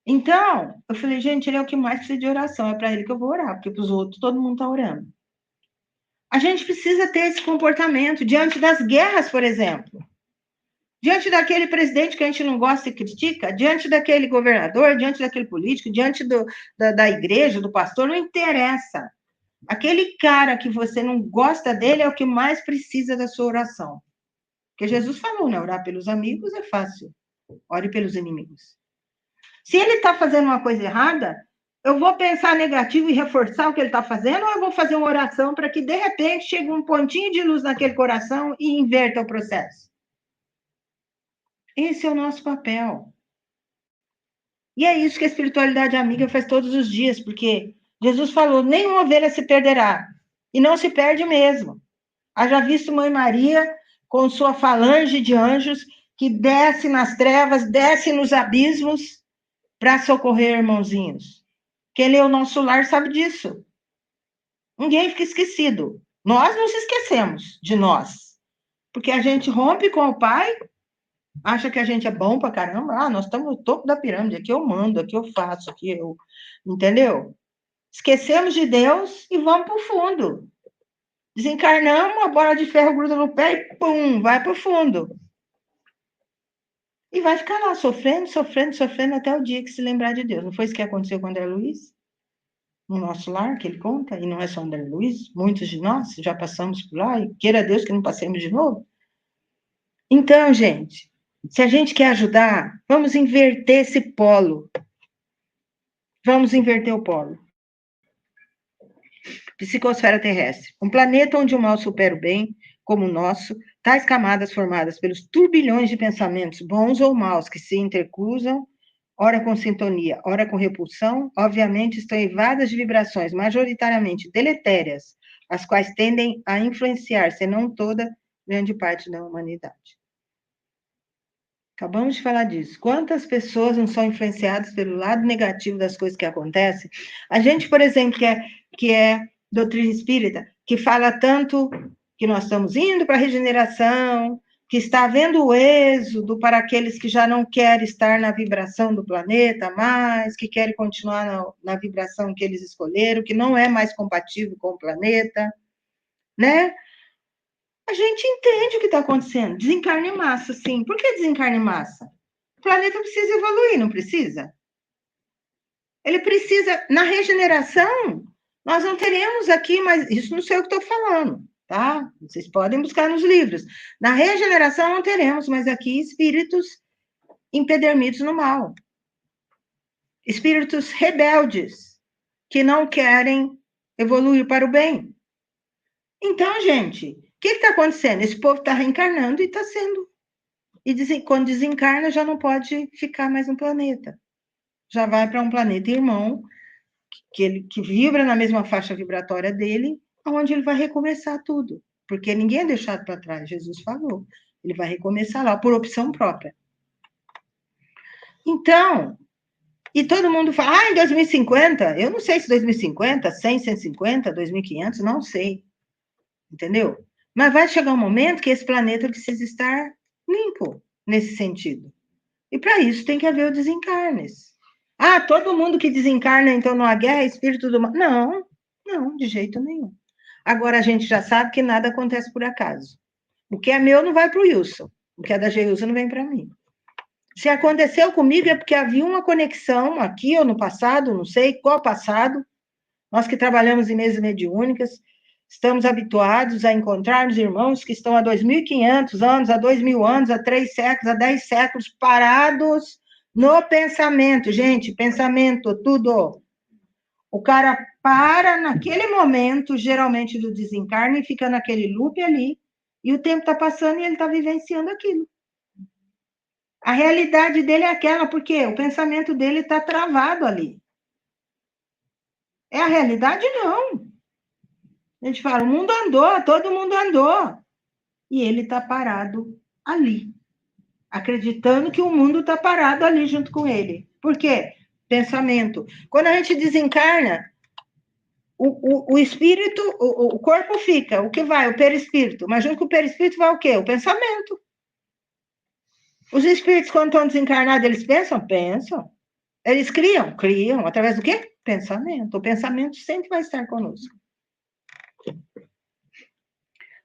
Então, eu falei, gente, ele é o que mais precisa de oração. É para ele que eu vou orar, porque para os outros todo mundo está orando. A gente precisa ter esse comportamento diante das guerras, por exemplo. Diante daquele presidente que a gente não gosta e critica, diante daquele governador, diante daquele político, diante da igreja, do pastor, não interessa. Aquele cara que você não gosta dele é o que mais precisa da sua oração. Porque Jesus falou, né? Orar pelos amigos é fácil. Ore pelos inimigos. Se ele está fazendo uma coisa errada, eu vou pensar negativo e reforçar o que ele está fazendo, ou eu vou fazer uma oração para que, de repente, chegue um pontinho de luz naquele coração e inverta o processo? Esse é o nosso papel. E é isso que a espiritualidade amiga faz todos os dias, porque Jesus falou, nenhuma ovelha se perderá. E não se perde mesmo. Haja visto Mãe Maria com sua falange de anjos que desce nas trevas, desce nos abismos para socorrer irmãozinhos. Quem lê o Nosso Lar sabe disso. Ninguém fica esquecido. Nós não se esquecemos de nós. Porque a gente rompe com o Pai Acha que a gente é bom pra caramba? Ah, nós estamos no topo da pirâmide, aqui eu mando, aqui eu faço, aqui eu... Entendeu? Esquecemos de Deus e vamos pro fundo. Desencarnamos, a bola de ferro gruda no pé e pum, vai pro fundo. E vai ficar lá, sofrendo, sofrendo, sofrendo, até o dia que se lembrar de Deus. Não foi isso que aconteceu com o André Luiz? No nosso lar, que ele conta, e não é só o André Luiz, muitos de nós já passamos por lá, e queira Deus que não passemos de novo. Então, gente, se a gente quer ajudar, vamos inverter esse polo. Vamos inverter o polo. Psicosfera terrestre. Um planeta onde o mal supera o bem, como o nosso, tais camadas formadas pelos turbilhões de pensamentos, bons ou maus, que se intercruzam, ora com sintonia, ora com repulsão, obviamente estão eivadas de vibrações majoritariamente deletérias, as quais tendem a influenciar, se não toda, grande parte da humanidade. Acabamos de falar disso. Quantas pessoas não são influenciadas pelo lado negativo das coisas que acontecem? A gente, por exemplo, que é doutrina espírita, que fala tanto que nós estamos indo para a regeneração, que está havendo o êxodo para aqueles que já não querem estar na vibração do planeta mais, que querem continuar na vibração que eles escolheram, que não é mais compatível com o planeta, né? A gente entende o que está acontecendo. Desencarne em massa, sim. Por que desencarne em massa? O planeta precisa evoluir, não precisa? Ele precisa, na regeneração, nós não teremos aqui, mas isso não sei o que estou falando, tá? Vocês podem buscar nos livros. Na regeneração não teremos, mas aqui espíritos empedernidos no mal. Espíritos rebeldes, que não querem evoluir para o bem. Então, gente, o que está acontecendo? Esse povo está reencarnando e está sendo. E quando desencarna, já não pode ficar mais no planeta. Já vai para um planeta irmão, que vibra na mesma faixa vibratória dele, onde ele vai recomeçar tudo. Porque ninguém é deixado para trás, Jesus falou. Ele vai recomeçar lá, por opção própria. Então, e todo mundo fala, em 2050, eu não sei se 2050, 100, 150, 2500, não sei. Entendeu? Mas vai chegar um momento que esse planeta precisa estar limpo, nesse sentido. E para isso tem que haver o desencarnes. Ah, todo mundo que desencarna, então, numa guerra é espírito do mal. Não, não, de jeito nenhum. Agora, a gente já sabe que nada acontece por acaso. O que é meu não vai para o Wilson. O que é da Geilson não vem para mim. Se aconteceu comigo é porque havia uma conexão aqui ou no passado, não sei qual passado. Nós que trabalhamos em mesas mediúnicas, estamos habituados a encontrarmos irmãos que estão há 2.500 anos, há 2.000 anos, há 3 séculos, há 10 séculos, parados no pensamento. Gente, pensamento, tudo. O cara para naquele momento, geralmente do desencarne, e fica naquele loop ali, e o tempo está passando e ele está vivenciando aquilo. A realidade dele é aquela, porque o pensamento dele está travado ali. É a realidade, não. A gente fala, o mundo andou, todo mundo andou. E ele está parado ali, acreditando que o mundo está parado ali junto com ele. Por quê? Pensamento. Quando a gente desencarna, o espírito, o corpo fica. O que vai? O perispírito. Mas junto com o perispírito vai o quê? O pensamento. Os espíritos, quando estão desencarnados, eles pensam? Pensam. Eles criam? Criam. Através do quê? Pensamento. O pensamento sempre vai estar conosco.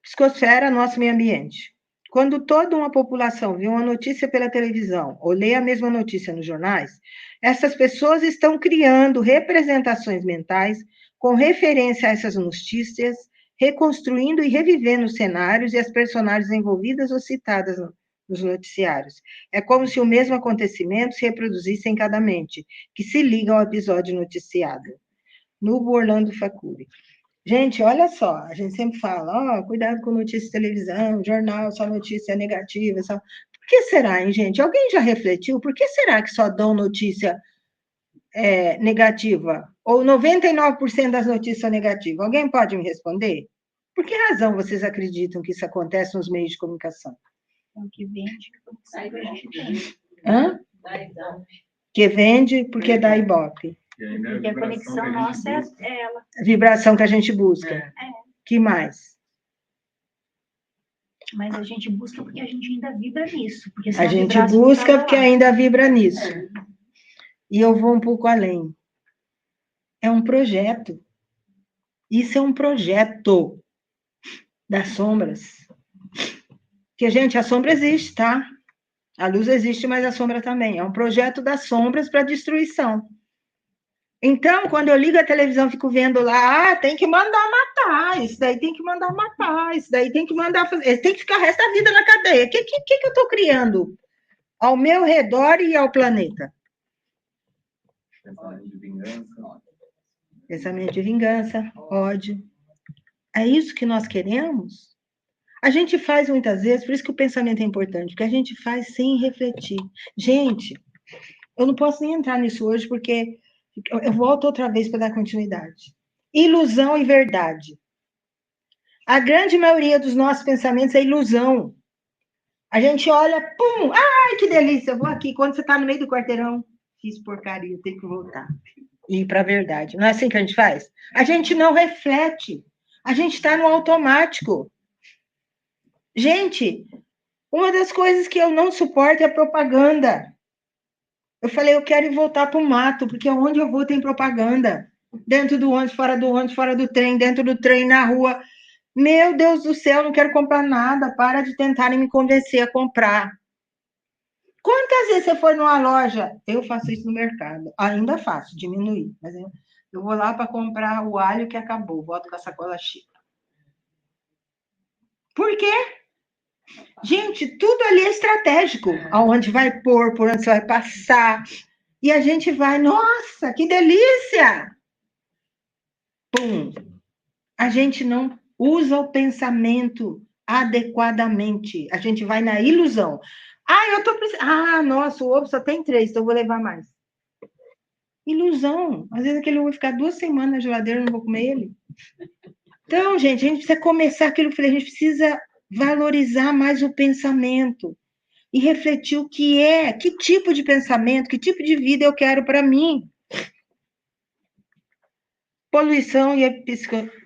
Psicosfera, nosso meio ambiente. Quando toda uma população vê uma notícia pela televisão ou lê a mesma notícia nos jornais, essas pessoas estão criando representações mentais com referência a essas notícias, reconstruindo e revivendo os cenários e as personagens envolvidas ou citadas nos noticiários. É como se o mesmo acontecimento se reproduzisse em cada mente, que se liga ao episódio noticiado. Nubo Orlando Facuri. Gente, olha só, a gente sempre fala, cuidado com notícia de televisão, jornal, só notícia negativa. Só... Por que será, hein, gente? Alguém já refletiu? Por que será que só dão notícia negativa? Ou 99% das notícias são negativas? Alguém pode me responder? Por que razão vocês acreditam que isso acontece nos meios de comunicação? Que vende, que vende porque dá ibope. Porque a conexão nossa é ela. A vibração que a gente busca. Que mais? Mas a gente busca porque a gente ainda vibra nisso. Porque se A não gente vibrasse, não busca tava porque lá. ainda vibra nisso. E eu vou um pouco além. É um projeto. Isso é um projeto das sombras. Porque, gente, a sombra existe, tá? A luz existe, mas a sombra também. É um projeto das sombras para destruição. Então, quando eu ligo a televisão, fico vendo lá, tem que mandar matar, isso daí tem que mandar matar, isso daí tem que mandar fazer, tem que ficar o resto da vida na cadeia. O que eu estou criando ao meu redor e ao planeta? Pensamento de vingança. Pensamento de vingança, ódio. É isso que nós queremos? A gente faz muitas vezes, por isso que o pensamento é importante, porque a gente faz sem refletir. Gente, eu não posso nem entrar nisso hoje, porque eu volto outra vez para dar continuidade. Ilusão e verdade. A grande maioria dos nossos pensamentos é ilusão. A gente olha, pum, ai, que delícia, eu vou aqui. Quando você está no meio do quarteirão, fiz porcaria, tenho que voltar. E ir para a verdade. Não é assim que a gente faz? A gente não reflete. A gente está no automático. Gente, uma das coisas que eu não suporto é a propaganda. Eu falei, eu quero ir voltar para o mato, porque onde eu vou tem propaganda. Dentro do ônibus, fora do trem, dentro do trem, na rua. Meu Deus do céu, não quero comprar nada. Para de tentarem me convencer a comprar. Quantas vezes você foi numa loja? Eu faço isso no mercado. Ainda faço, diminuir. Mas eu vou lá para comprar o alho que acabou. Boto com a sacola cheia. Por quê? Gente, tudo ali é estratégico. Aonde vai pôr, por onde você vai passar. E a gente vai, nossa, que delícia! Pum! A gente não usa o pensamento adequadamente. A gente vai na ilusão. Ah, eu tô precisando. Ah, nossa, o ovo só tem 3, então eu vou levar mais. Ilusão. Às vezes aquele ovo vai ficar 2 semanas na geladeira, eu não vou comer ele. Então, gente, a gente precisa começar aquilo que eu falei, a gente precisa valorizar mais o pensamento e refletir o que é, que tipo de pensamento, que tipo de vida eu quero para mim. Poluição e a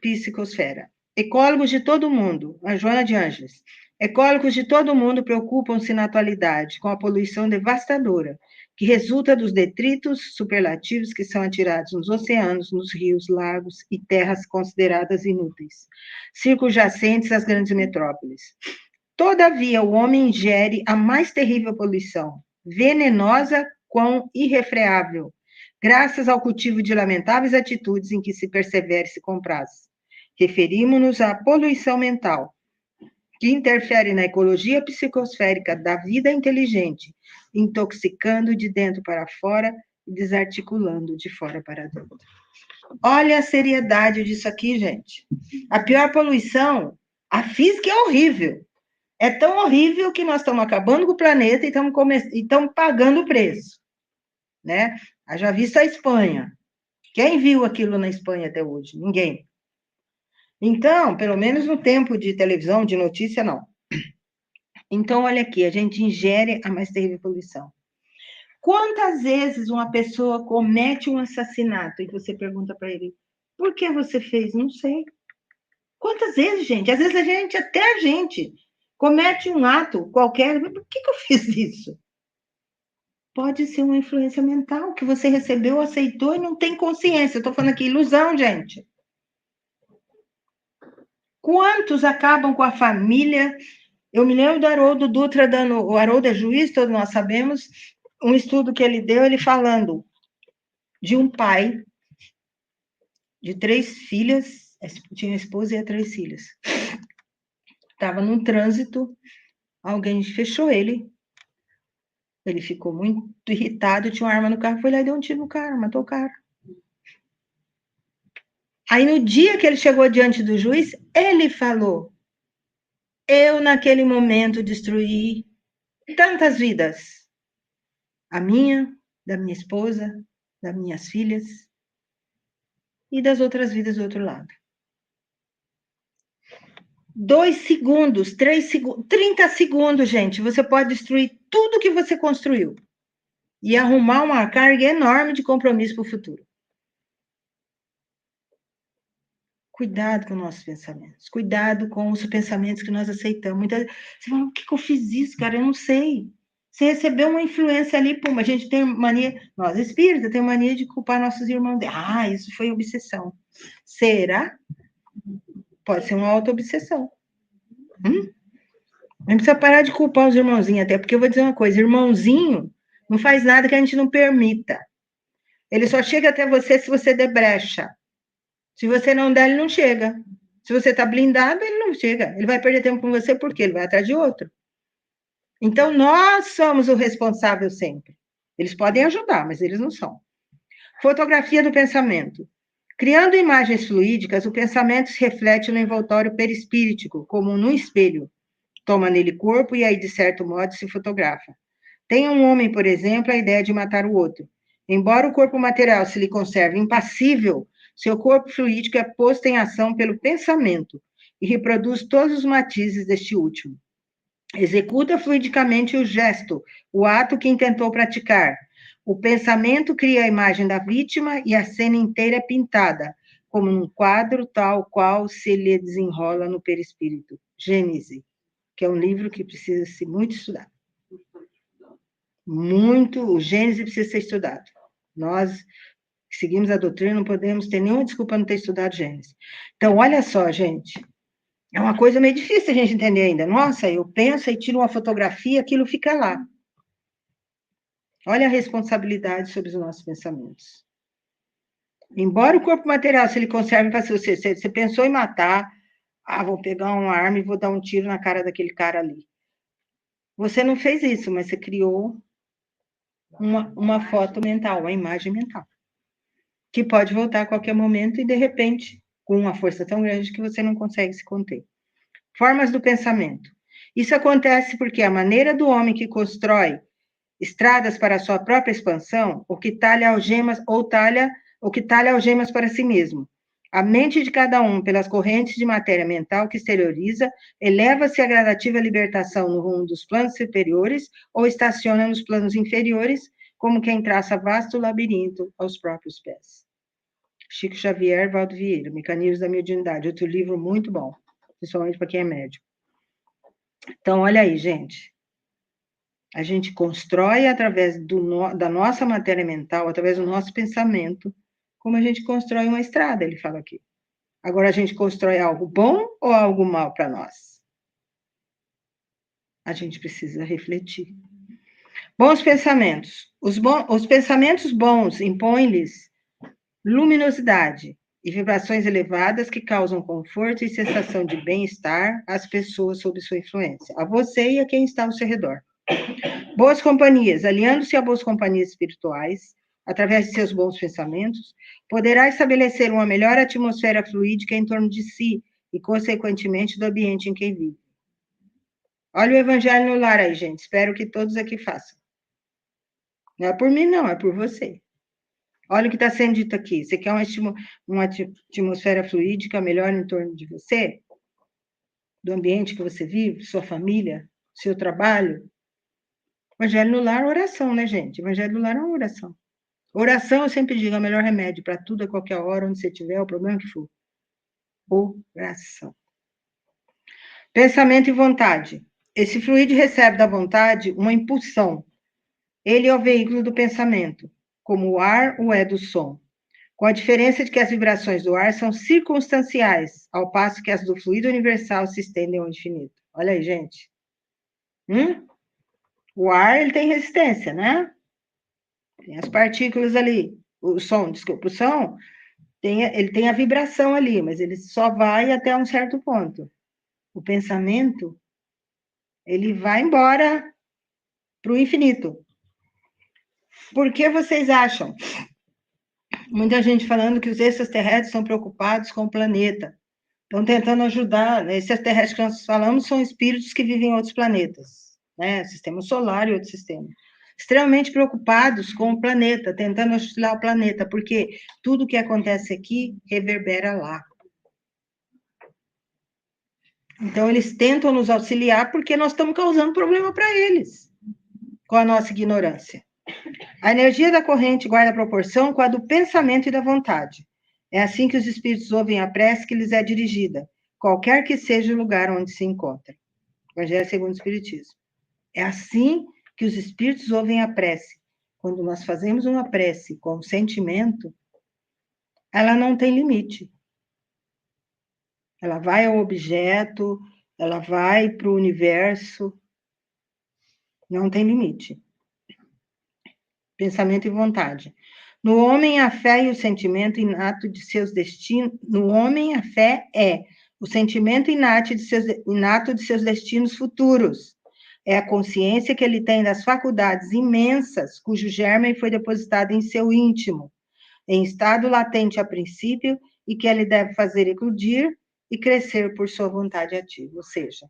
psicosfera. Ecólogos de todo mundo, a Joana de Ângeles. Ecólogos de todo mundo preocupam-se na atualidade com a poluição devastadora, que resulta dos detritos superlativos que são atirados nos oceanos, nos rios, lagos e terras consideradas inúteis, circunjacentes às grandes metrópoles. Todavia, o homem ingere a mais terrível poluição, venenosa quão irrefreável, graças ao cultivo de lamentáveis atitudes em que se persevera e se compraz. Referimos-nos à poluição mental, que interfere na ecologia psicosférica da vida inteligente, intoxicando de dentro para fora e desarticulando de fora para dentro. Olha a seriedade disso aqui, gente. A pior poluição, a física é horrível. É tão horrível que nós estamos acabando com o planeta e estamos pagando o preço, né? Haja visto a Espanha. Quem viu aquilo na Espanha até hoje? Ninguém. Então, pelo menos no tempo de televisão, de notícia, não. Então, olha aqui, a gente ingere a mais terrível poluição. Quantas vezes uma pessoa comete um assassinato e você pergunta para ele, por que você fez? Não sei. Quantas vezes, gente? Às vezes até a gente comete um ato qualquer, por que eu fiz isso? Pode ser uma influência mental que você recebeu, aceitou e não tem consciência. Eu estou falando aqui, ilusão, gente. Quantos acabam com a família? Eu me lembro do Haroldo Dutra dando, o Haroldo é juiz, todos nós sabemos, um estudo que ele deu, ele falando de um pai de 3 filhas, tinha a esposa e 3 filhas. Estava num trânsito, alguém fechou ele ficou muito irritado, tinha uma arma no carro, foi lá e deu um tiro no cara, matou o cara. Aí, no dia que ele chegou diante do juiz, ele falou, eu, naquele momento, destruí tantas vidas. A minha, da minha esposa, das minhas filhas e das outras vidas do outro lado. 2 segundos, 3 segundos, 30 segundos, gente, você pode destruir tudo que você construiu e arrumar uma carga enorme de compromisso para o futuro. Cuidado com nossos pensamentos. Cuidado com os pensamentos que nós aceitamos. Muitas vezes, você fala, por que eu fiz isso, cara? Eu não sei. Você recebeu uma influência ali, pum, a gente tem mania, nós espíritas, tem mania de culpar nossos irmãos. Isso foi obsessão. Será? Pode ser uma auto-obsessão. Não precisa parar de culpar os irmãozinhos, até porque eu vou dizer uma coisa, irmãozinho não faz nada que a gente não permita. Ele só chega até você se você der brecha. Se você não der, ele não chega. Se você está blindado, ele não chega. Ele vai perder tempo com você porque ele vai atrás de outro. Então, nós somos o responsável sempre. Eles podem ajudar, mas eles não são. Fotografia do pensamento. Criando imagens fluídicas, o pensamento se reflete no envoltório perispíritico, como num espelho. Toma nele corpo e aí, de certo modo, se fotografa. Tem um homem, por exemplo, a ideia de matar o outro. Embora o corpo material se lhe conserve impassível, seu corpo fluídico é posto em ação pelo pensamento e reproduz todos os matizes deste último. Executa fluidicamente o gesto, o ato que intentou praticar. O pensamento cria a imagem da vítima e a cena inteira é pintada, como num quadro tal qual se lhe desenrola no perispírito. Gênese, que é um livro que precisa ser muito estudado. O Gênese precisa ser estudado. Nós que seguimos a doutrina não podemos ter nenhuma desculpa não ter estudado Gênese. Então, olha só, gente, é uma coisa meio difícil a gente entender ainda. Nossa, eu penso e tiro uma fotografia, aquilo fica lá. Olha a responsabilidade sobre os nossos pensamentos. Embora o corpo material, se ele conserve para você pensou em matar, vou pegar uma arma e vou dar um tiro na cara daquele cara ali. Você não fez isso, mas você criou uma foto mental, uma imagem mental, que pode voltar a qualquer momento e, de repente, com uma força tão grande que você não consegue se conter. Formas do pensamento. Isso acontece porque a maneira do homem que constrói estradas para a sua própria expansão, o que talha algemas para si mesmo. A mente de cada um, pelas correntes de matéria mental que exterioriza, eleva-se à gradativa libertação no rumo dos planos superiores ou estaciona nos planos inferiores, como quem traça vasto labirinto aos próprios pés. Chico Xavier, Valdo Vieira, Mecanismos da Mediunidade, outro livro muito bom, principalmente para quem é médico. Então, olha aí, gente. A gente constrói através da nossa matéria mental, através do nosso pensamento, como a gente constrói uma estrada, ele fala aqui. Agora, a gente constrói algo bom ou algo mal para nós? A gente precisa refletir. Bons pensamentos. Os pensamentos bons impõem-lhes luminosidade e vibrações elevadas que causam conforto e sensação de bem-estar às pessoas sob sua influência, a você e a quem está ao seu redor. Boas companhias, aliando-se a boas companhias espirituais, através de seus bons pensamentos, poderá estabelecer uma melhor atmosfera fluídica em torno de si e, consequentemente, do ambiente em que vive. Olha o evangelho no lar aí, gente. Espero que todos aqui façam. Não é por mim, não, é por você. Olha o que está sendo dito aqui. Você quer uma atmosfera fluídica melhor em torno de você? Do ambiente que você vive, sua família, seu trabalho? Evangelho no lar, oração, né, gente? Evangelho no lar é uma oração. Oração, eu sempre digo, é o melhor remédio para tudo, a qualquer hora, onde você estiver, o problema que for. Oração. Pensamento e vontade. Esse fluido recebe da vontade uma impulsão. Ele é o veículo do pensamento, como o ar o é do som. Com a diferença de que as vibrações do ar são circunstanciais, ao passo que as do fluido universal se estendem ao infinito. Olha aí, gente. O ar, ele tem resistência, né? Tem as partículas ali. O som, ele tem a vibração ali, mas ele só vai até um certo ponto. O pensamento, ele vai embora para o infinito. Por que vocês acham? Muita gente falando que os extraterrestres são preocupados com o planeta. Estão tentando ajudar. Esses extraterrestres que nós falamos são espíritos que vivem em outros planetas, né? Sistema solar e outros sistemas. Extremamente preocupados com o planeta, tentando auxiliar o planeta, porque tudo que acontece aqui reverbera lá. Então, eles tentam nos auxiliar porque nós estamos causando problema para eles, com a nossa ignorância. A energia da corrente guarda proporção com a do pensamento e da vontade. É assim que os espíritos ouvem a prece que lhes é dirigida, qualquer que seja o lugar onde se encontra. Evangelho segundo o Espiritismo. É assim que os espíritos ouvem a prece. Quando nós fazemos uma prece com sentimento, ela não tem limite. Ela vai ao objeto, ela vai para o universo, não tem limite. Pensamento e vontade. No homem, a fé e o sentimento inato de seus destinos. No homem, a fé é o sentimento inato de seus destinos futuros. É a consciência que ele tem das faculdades imensas, cujo germe foi depositado em seu íntimo, em estado latente a princípio, e que ele deve fazer eclodir e crescer por sua vontade ativa. Ou seja,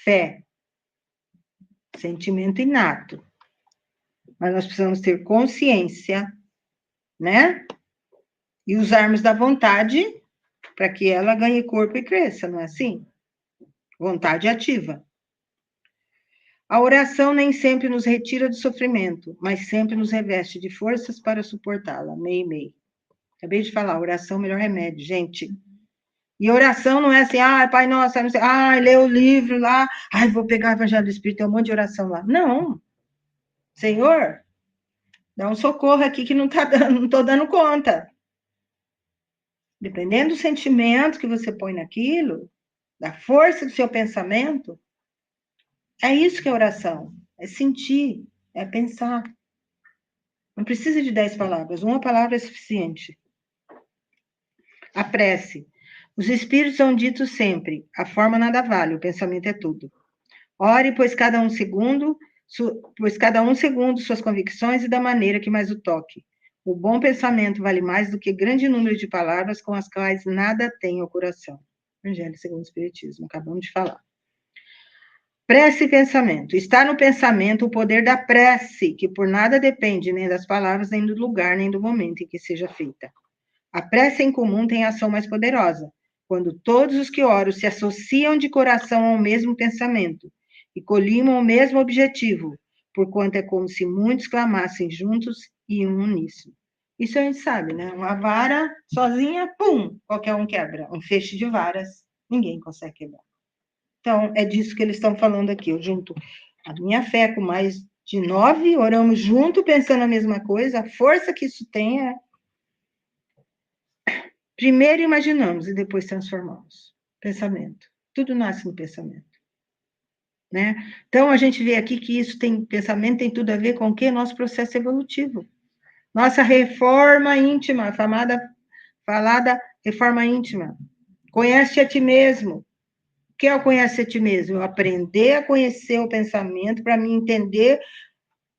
fé, sentimento inato. Mas nós precisamos ter consciência, né? E usarmos da vontade para que ela ganhe corpo e cresça, não é assim? Vontade ativa. A oração nem sempre nos retira do sofrimento, mas sempre nos reveste de forças para suportá-la. Meio. Acabei de falar, oração é o melhor remédio, gente. E oração não é assim, Pai Nosso, não sei, lê o livro lá, vou pegar o Evangelho do Espírito, tem um monte de oração lá. Não. Senhor, dá um socorro aqui que não estou dando conta. Dependendo do sentimento que você põe naquilo, da força do seu pensamento, é isso que é oração. É sentir, é pensar. Não precisa de 10 palavras, uma palavra é suficiente. A prece. Os espíritos são ditos sempre, a forma nada vale, o pensamento é tudo. Ore, pois cada um segundo suas convicções e da maneira que mais o toque. O bom pensamento vale mais do que grande número de palavras com as quais nada tem o coração. Evangelho segundo o Espiritismo, acabamos de falar. Prece e pensamento. Está no pensamento o poder da prece, que por nada depende nem das palavras, nem do lugar, nem do momento em que seja feita. A prece em comum tem ação mais poderosa, quando todos os que oram se associam de coração ao mesmo pensamento e colimam o mesmo objetivo, porquanto é como se muitos clamassem juntos e um uníssono. Isso a gente sabe, né? Uma vara sozinha, pum, qualquer um quebra. Um feixe de varas, ninguém consegue quebrar. Então, é disso que eles estão falando aqui. Eu junto a minha fé com mais de 9, oramos junto, pensando a mesma coisa, a força que isso tem é... Primeiro imaginamos e depois transformamos. Pensamento. Tudo nasce no pensamento. Né? Então, a gente vê aqui que isso tem, pensamento tem tudo a ver com o quê? Nosso processo evolutivo. Nossa reforma íntima, falada reforma íntima. Conhece a ti mesmo. O que é o conhece a ti mesmo? Eu aprender a conhecer o pensamento para me entender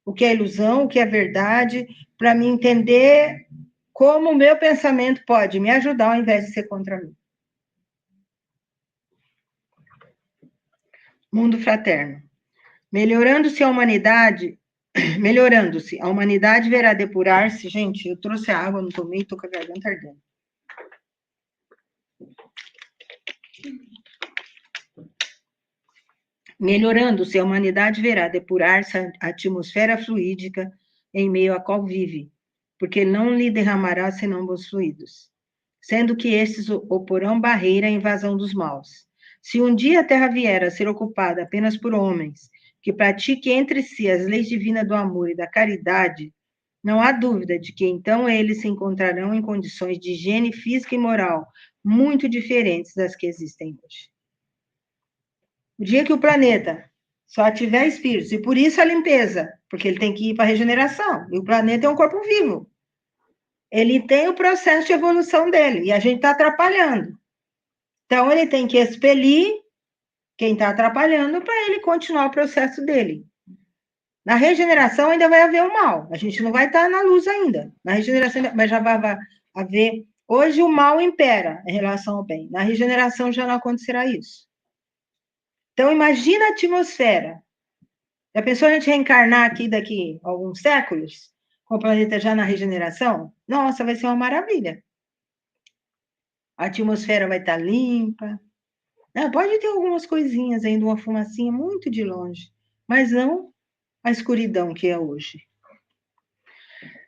o que é ilusão, o que é verdade, para me entender como o meu pensamento pode me ajudar ao invés de ser contra mim. Mundo fraterno. Melhorando-se, a humanidade verá depurar-se. Gente, eu trouxe a água, não tomei, estou com a garganta ardendo. Melhorando-se, a humanidade verá depurar-se a atmosfera fluídica em meio à qual vive, porque não lhe derramará senão bons fluidos, sendo que estes oporão barreira à invasão dos maus. Se um dia a Terra vier a ser ocupada apenas por homens que pratiquem entre si as leis divinas do amor e da caridade, não há dúvida de que então eles se encontrarão em condições de higiene física e moral muito diferentes das que existem hoje. O dia que o planeta só tiver espíritos, e por isso a limpeza, porque ele tem que ir para a regeneração, e o planeta é um corpo vivo. Ele tem o processo de evolução dele, e a gente está atrapalhando. Então, ele tem que expelir quem está atrapalhando para ele continuar o processo dele. Na regeneração ainda vai haver o mal, a gente não vai estar na luz ainda. Na regeneração, mas já vai haver... Hoje o mal impera em relação ao bem. Na regeneração já não acontecerá isso. Então, imagina a atmosfera. Já pensou a gente reencarnar aqui daqui a alguns séculos, com o planeta já na regeneração? Nossa, vai ser uma maravilha. A atmosfera vai estar limpa. Pode ter algumas coisinhas ainda, uma fumacinha muito de longe, mas não a escuridão que é hoje.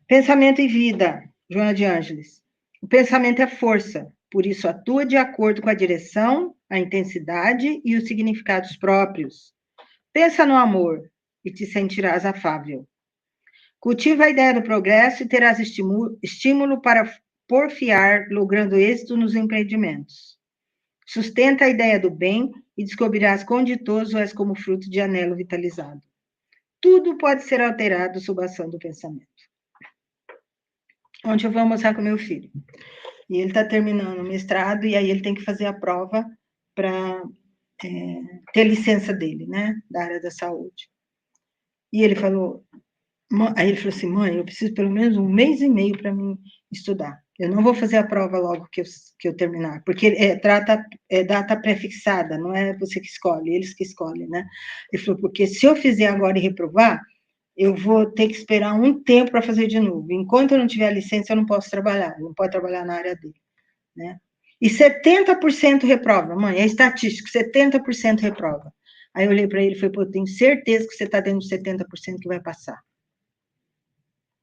Pensamento e vida, Joana de Ângeles. O pensamento é força, por isso atua de acordo com a direção, a intensidade e os significados próprios. Pensa no amor e te sentirás afável. Cultiva a ideia do progresso e terás estímulo para porfiar, logrando êxito nos empreendimentos. Sustenta a ideia do bem e descobrirás quão ditoso és como fruto de anelo vitalizado. Tudo pode ser alterado sob a ação do pensamento. Ontem eu vou almoçar com meu filho. E ele está terminando o mestrado, e aí ele tem que fazer a prova para ter licença dele, né? Da área da saúde. E ele falou... Aí ele falou assim, mãe, eu preciso pelo menos 1 mês e meio para mim estudar. Eu não vou fazer a prova logo que eu terminar, porque é data pré-fixada, não é você que escolhe, eles que escolhem, né? Ele falou, porque se eu fizer agora e reprovar, eu vou ter que esperar um tempo para fazer de novo. Enquanto eu não tiver a licença, eu não posso trabalhar, não pode trabalhar na área dele, né? E 70% reprova, mãe, é estatístico, 70% reprova. Aí eu olhei para ele e falei, pô, eu tenho certeza que você está dentro dos 70% que vai passar.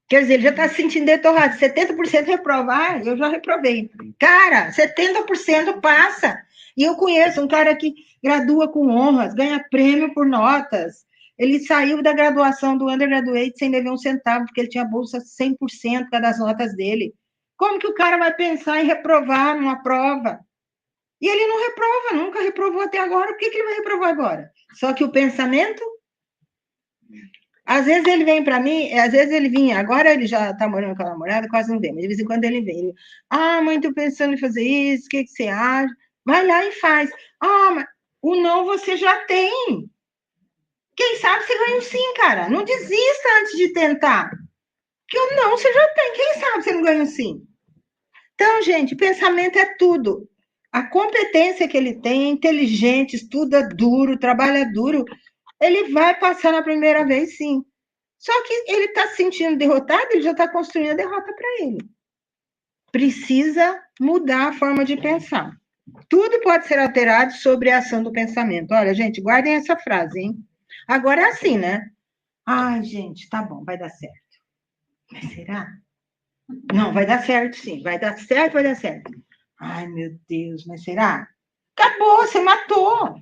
Quer dizer, ele já está se sentindo detorrado. 70% reprova. Ah, eu já reprovei. Cara, 70% passa. E eu conheço um cara que gradua com honras, ganha prêmio por notas. Ele saiu da graduação do undergraduate sem dever um centavo, porque ele tinha bolsa 100% das notas dele. Como que o cara vai pensar em reprovar numa prova? E ele não reprova, nunca reprovou até agora. Por que ele vai reprovar agora? Só que o pensamento... Às vezes ele vem para mim, às vezes ele vinha, agora ele já está morando com a namorada, quase não vem, mas de vez em quando ele vem. Ele, mãe, tô pensando em fazer isso, o que você acha? Vai lá e faz. Mas o não você já tem. Quem sabe você ganha um sim, cara. Não desista antes de tentar. Porque o não você já tem. Quem sabe você não ganha um sim? Então, gente, pensamento é tudo. A competência que ele tem, é inteligente, estuda duro, trabalha duro, ele vai passar na primeira vez, sim. Só que ele está se sentindo derrotado, ele já está construindo a derrota para ele. Precisa mudar a forma de pensar. Tudo pode ser alterado sobre a ação do pensamento. Olha, gente, guardem essa frase, hein? Agora é assim, né? Ai, gente, tá bom, vai dar certo. Mas será? Não, vai dar certo, sim. Vai dar certo, vai dar certo. Ai, meu Deus, mas será? Acabou, você matou.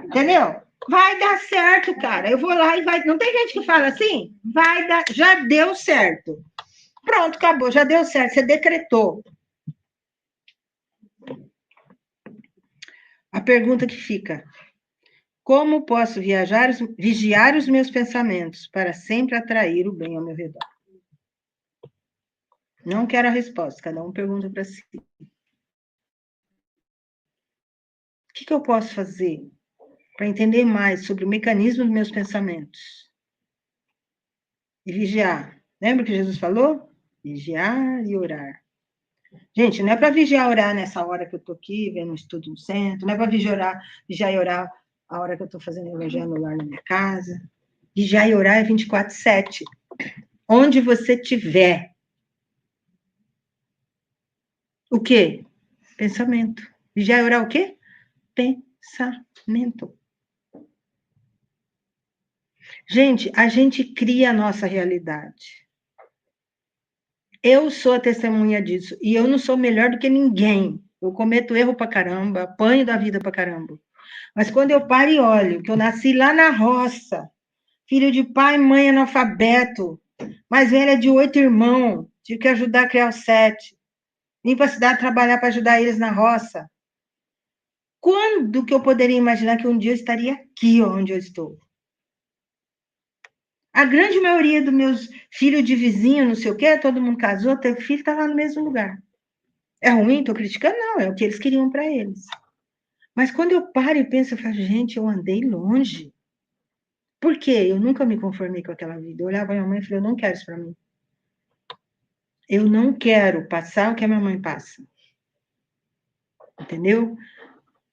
Entendeu? Vai dar certo, cara. Eu vou lá e vai. Não tem gente que fala assim? Vai dar. Já deu certo. Pronto, acabou, já deu certo. Você decretou. A pergunta que fica: como posso vigiar os meus pensamentos para sempre atrair o bem ao meu redor? Não quero a resposta, cada um pergunta para si. O que eu posso fazer para entender mais sobre o mecanismo dos meus pensamentos? E vigiar. Lembra que Jesus falou? Vigiar e orar. Gente, não é para vigiar e orar nessa hora que eu estou aqui, vendo um estudo no centro, não é para vigiar e orar a hora que eu estou fazendo evangelho no lar na minha casa. Vigiar e orar é 24/7. Onde você estiver. O quê? Pensamento. Vigiar e orar o quê? Pensamento. Gente, a gente cria a nossa realidade. Eu sou a testemunha disso. E eu não sou melhor do que ninguém. Eu cometo erro pra caramba, apanho da vida pra caramba. Mas quando eu paro e olho, que eu nasci lá na roça, filho de pai e mãe analfabeto, mais velha de 8 irmãos, tive que ajudar a criar os 7. Vim para a cidade trabalhar para ajudar eles na roça. Quando que eu poderia imaginar que um dia eu estaria aqui onde eu estou? A grande maioria dos meus filhos de vizinho, não sei o quê, todo mundo casou, teve filho, está lá no mesmo lugar. É ruim? Estou criticando? Não, é o que eles queriam para eles. Mas quando eu paro e penso, eu falo, gente, eu andei longe. Por quê? Eu nunca me conformei com aquela vida. Eu olhava a minha mãe e falei, eu não quero isso para mim. Eu não quero passar o que a minha mãe passa. Entendeu?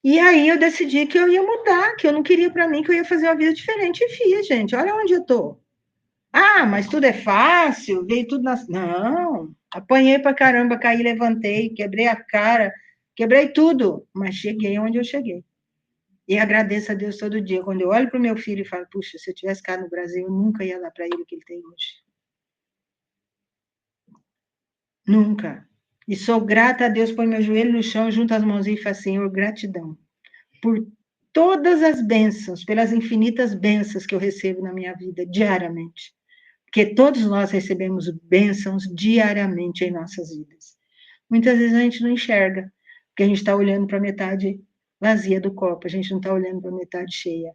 E aí eu decidi que eu ia mudar, que eu não queria para mim, que eu ia fazer uma vida diferente. E fiz, gente. Olha onde eu tô. Mas tudo é fácil, veio tudo nas... Não, apanhei pra caramba, caí, levantei, quebrei a cara, quebrei tudo, mas cheguei onde eu cheguei. E agradeço a Deus todo dia. Quando eu olho para o meu filho e falo, puxa, se eu tivesse cá no Brasil, eu nunca ia dar para ele o que ele tem hoje. Nunca. E sou grata a Deus, põe meu joelho no chão, junto as mãos e falo, Senhor, gratidão por todas as bênçãos, pelas infinitas bênçãos que eu recebo na minha vida, diariamente. Porque todos nós recebemos bênçãos diariamente em nossas vidas. Muitas vezes a gente não enxerga, porque a gente está olhando para a metade vazia do copo, a gente não está olhando para a metade cheia.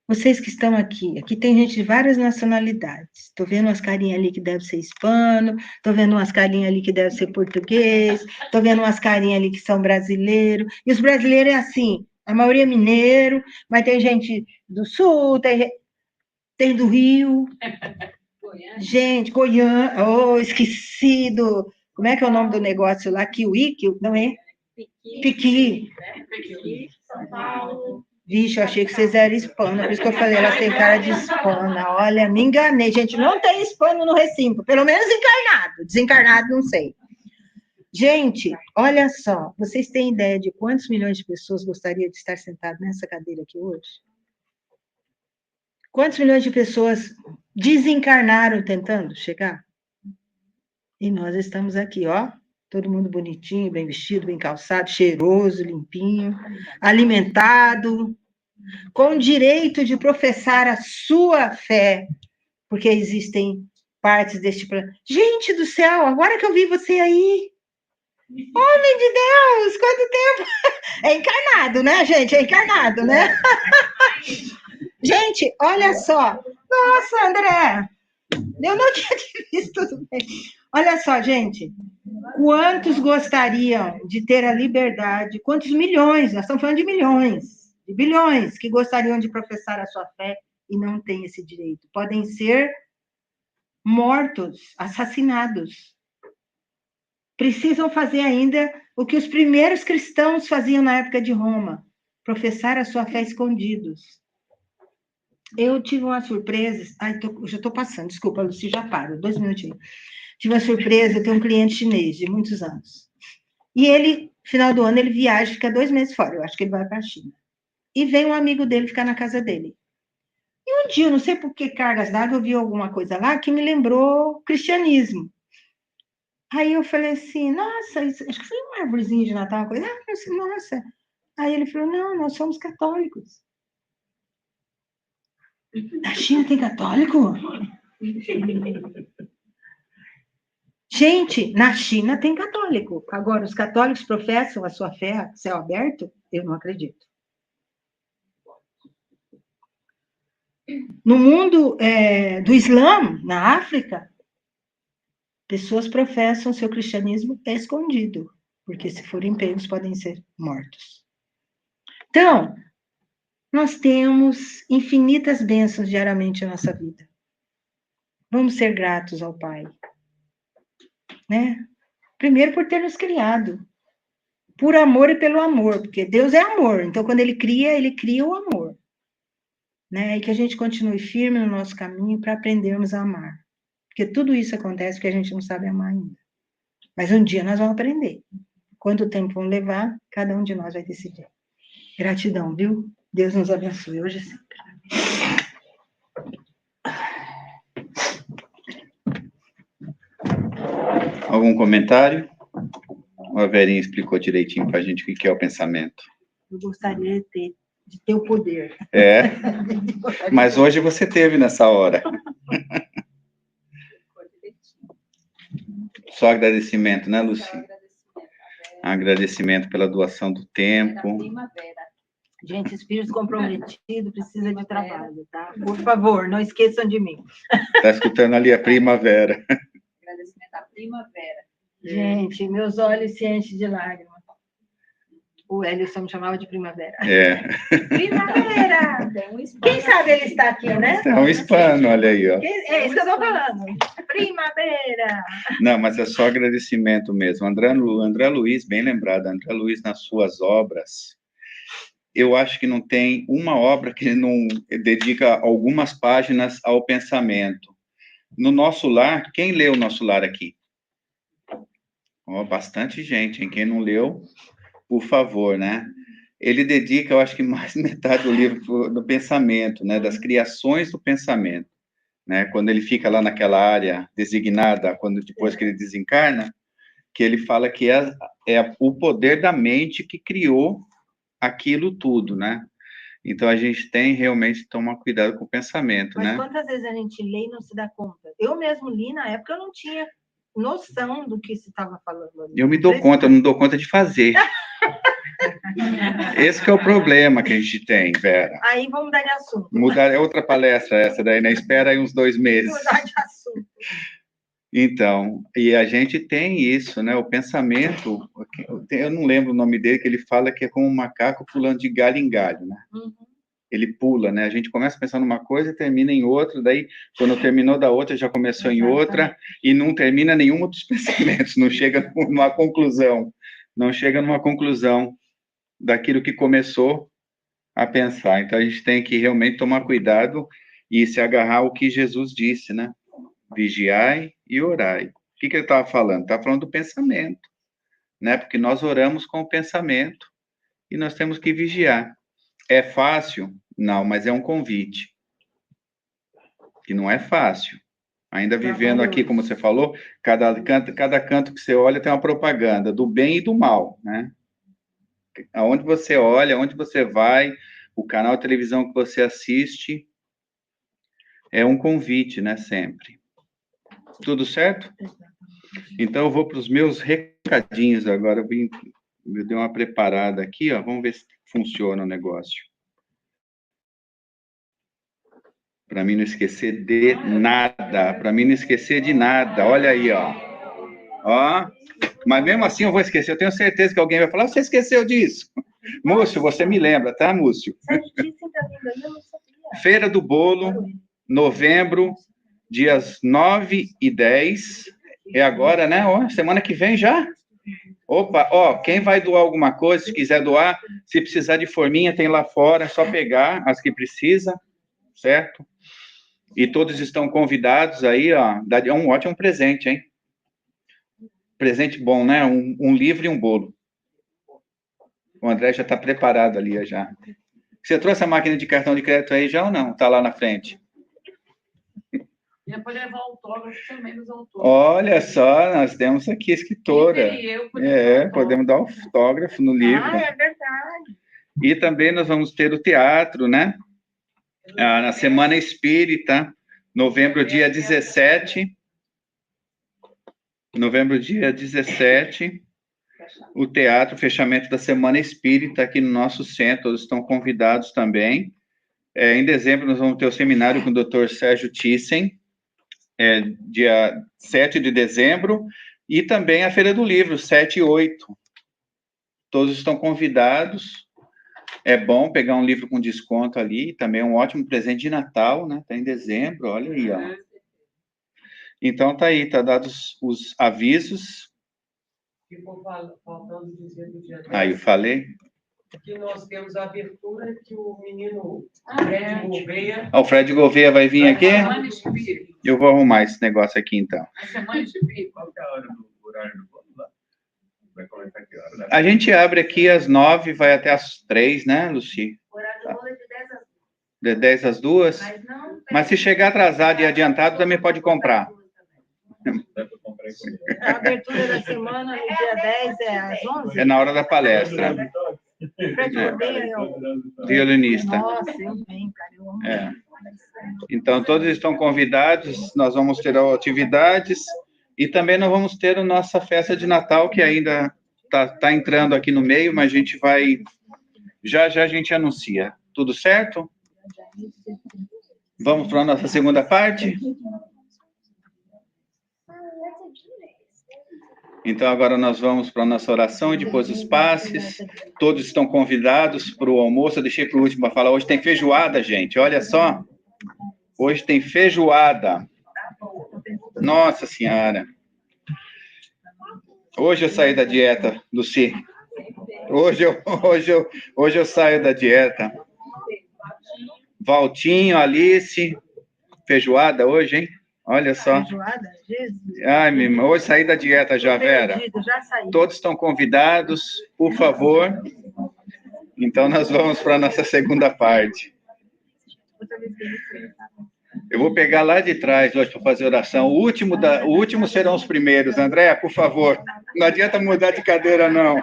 Vocês que estão aqui tem gente de várias nacionalidades. Estou vendo umas carinhas ali que deve ser hispano, estou vendo umas carinhas ali que deve ser português, estou vendo umas carinhas ali que são brasileiros. E os brasileiros é assim, a maioria é mineiro, mas tem gente do sul, tem do Rio. Gente, Goiânia, esquecido. Como é que é o nome do negócio lá? Kiwi? Não é? Piqui. São Paulo. Vixe, eu achei que vocês eram hispana, por isso que eu falei, elas têm cara de hispana. Olha, me enganei. Gente, não tem hispano no recinto, pelo menos encarnado. Desencarnado, não sei. Gente, olha só, vocês têm ideia de quantos milhões de pessoas gostariam de estar sentado nessa cadeira aqui hoje? Quantos milhões de pessoas desencarnaram tentando chegar? E nós estamos aqui, ó, todo mundo bonitinho, bem vestido, bem calçado, cheiroso, limpinho, alimentado, com direito de professar a sua fé, porque existem partes deste planeta. Gente do céu, agora que eu vi você aí, homem de Deus, quanto tempo! É encarnado, né, gente? É encarnado, né? Gente, olha só. Nossa, André, eu não tinha visto tudo bem. Olha só, gente. Quantos gostariam de ter a liberdade? Quantos milhões? Nós estamos falando de milhões, de bilhões, que gostariam de professar a sua fé e não têm esse direito. Podem ser mortos, assassinados. Precisam fazer ainda o que os primeiros cristãos faziam na época de Roma, professar a sua fé escondidos. Eu tive uma surpresa. Ai, já estou passando, desculpa, Luci, já paro, 2 minutinhos. Tive uma surpresa, eu tenho um cliente chinês de muitos anos. E ele, final do ano, ele viaja, fica 2 meses fora, eu acho que ele vai para a China. E vem um amigo dele ficar na casa dele. E um dia, eu não sei por que cargas d'água, eu vi alguma coisa lá que me lembrou cristianismo. Aí eu falei assim, nossa, acho que foi uma árvorezinha de Natal, uma coisa. Ah, eu disse, nossa. Aí ele falou, não, nós somos católicos. Na China tem católico? Gente, na China tem católico. Agora, os católicos professam a sua fé céu aberto? Eu não acredito. No mundo do Islã, na África, pessoas professam seu cristianismo escondido, porque se forem pegos podem ser mortos. Então, nós temos infinitas bênçãos diariamente na nossa vida. Vamos ser gratos ao Pai, né? Primeiro por ter nos criado, por amor e pelo amor, porque Deus é amor, então quando Ele cria o amor, né? E que a gente continue firme no nosso caminho para aprendermos a amar, porque tudo isso acontece porque a gente não sabe amar ainda. Mas um dia nós vamos aprender. Quanto tempo vão levar, cada um de nós vai decidir. Gratidão, viu? Deus nos abençoe hoje e sempre. Algum comentário? A Verinha explicou direitinho para a gente o que é o pensamento. Eu gostaria de ter o poder. É, mas hoje você teve nessa hora. Só agradecimento, né, Luci? Agradecimento pela doação do tempo. Gente, espírito comprometido precisa de trabalho, tá? Por favor, não esqueçam de mim. Está escutando ali a primavera. Agradecimento à primavera. Gente, meus olhos se enchem de lágrimas. O Hélio me chamava de primavera. É. Primavera! Quem sabe ele está aqui, né? É um hispano, olha aí, ó. É isso que eu estou falando. Primavera! Não, mas é só agradecimento mesmo. André Luiz, bem lembrado, André Luiz nas suas obras, eu acho que não tem uma obra que ele não dedica algumas páginas ao pensamento. No Nosso Lar, quem leu o Nosso Lar aqui? Oh, bastante gente, hein? Quem não leu, por favor, né? Ele dedica, eu acho que mais metade do livro do pensamento, né? Das criações do pensamento, né? Quando ele fica lá naquela área designada, depois que ele desencarna, que ele fala que é o poder da mente que criou aquilo tudo, né? Então, a gente tem realmente que tomar cuidado com o pensamento, Mas né? quantas vezes a gente lê e não se dá conta? Eu mesmo li, na época eu não tinha noção do que se estava falando ali. Eu me dou conta, eu não dou conta de fazer. Esse que é o problema que a gente tem, Vera. Aí vamos mudar de assunto. Mudar é outra palestra essa daí, né? Espera aí uns 2 meses. Mudar de assunto. Então, e a gente tem isso, né? O pensamento, eu não lembro o nome dele, que ele fala que é como um macaco pulando de galho em galho, né? Uhum. Ele pula, né? A gente começa pensando numa coisa e termina em outra, daí, quando terminou da outra, já começou em outra, e não termina nenhum dos pensamentos, não chega numa conclusão, daquilo que começou a pensar. Então, a gente tem que realmente tomar cuidado e se agarrar ao que Jesus disse, né? Vigiai e orai. O que ele estava falando? Estava falando do pensamento, né? Porque nós oramos com o pensamento e nós temos que vigiar. É fácil? Não, mas é um convite. Que não é fácil. Ainda vivendo aqui, como você falou, cada canto que você olha tem uma propaganda do bem e do mal, né? Aonde você olha, aonde você vai, o canal de televisão que você assiste, é um convite, né? Sempre. Tudo certo? Então, eu vou para os meus recadinhos agora. Eu dei uma preparada aqui, ó. Vamos ver se funciona o negócio. Para mim não esquecer de nada. Para mim não esquecer de nada. Olha aí, ó. Ó. Mas mesmo assim eu vou esquecer. Eu tenho certeza que alguém vai falar, você esqueceu disso. Múcio, você me lembra, tá, Múcio? Feira do Bolo, novembro, dias 9 e 10. É agora, né? Ó, semana que vem já. Opa, ó, quem vai doar alguma coisa, se quiser doar, se precisar de forminha, tem lá fora, é só pegar as que precisa, certo? E todos estão convidados aí, ó. É um ótimo presente, hein? Presente bom, né? Um livro e um bolo. O André já está preparado ali, já. Você trouxe a máquina de cartão de crédito aí já ou não? Está lá na frente. Já pode levar autógrafo também dos autores. Olha só, nós temos aqui a escritora. Podemos dar autógrafo no livro. Ah, é verdade. E também nós vamos ter o teatro, né? Na Semana Espírita, novembro, dia 17. Novembro, dia 17. O teatro, fechamento da Semana Espírita aqui no nosso centro. Todos estão convidados também. Em dezembro, nós vamos ter o seminário com o Dr. Sérgio Thyssen. Dia 7 de dezembro, e também a Feira do Livro, 7 e 8. Todos estão convidados. É bom pegar um livro com desconto ali, também é um ótimo presente de Natal, né? Está em dezembro, olha aí, ó. Então, tá aí, tá dados os avisos. Ficou faltando dizer do dia 10. Aí, eu falei. Que nós temos a abertura que o menino Fred Gouveia... O Fred Gouveia vai vir aqui? Semana Espírita. Eu vou arrumar esse negócio aqui, então. A Semana Espírita. Qual que é a hora do horário do bolo lá? Vai começar que hora? A gente abre aqui às 9, vai até às 3, né, Luci? O horário do bolo é de 10 às 2. De 10 às 2? Mas se chegar atrasado e adiantado, também pode comprar. Dá para comprar isso aí. A abertura da semana, no dia 10, é às 11? É na hora da palestra. Fred Gouveia é o... Violinista. Nossa, eu bem, cara, eu amo. Então, todos estão convidados, nós vamos ter atividades e também nós vamos ter a nossa festa de Natal, que ainda tá entrando aqui no meio, mas a gente vai... Já a gente anuncia. Tudo certo? Vamos para a nossa segunda parte? Então, agora nós vamos para a nossa oração e depois os passes. Todos estão convidados para o almoço. Eu deixei para o último para falar. Hoje tem feijoada, gente. Olha só. Hoje tem feijoada. Nossa Senhora. Hoje eu saí da dieta, Luci. Hoje eu saio da dieta. Valtinho, Alice. Feijoada hoje, hein? Olha só. Feijoada? Jesus. Ai, minha irmã, hoje saí da dieta já, Vera. Já saí. Todos estão convidados, por favor. Então, nós vamos para a nossa segunda parte. Eu vou pegar lá de trás hoje para fazer oração. O último serão os primeiros. André, por favor. Não adianta mudar de cadeira, não.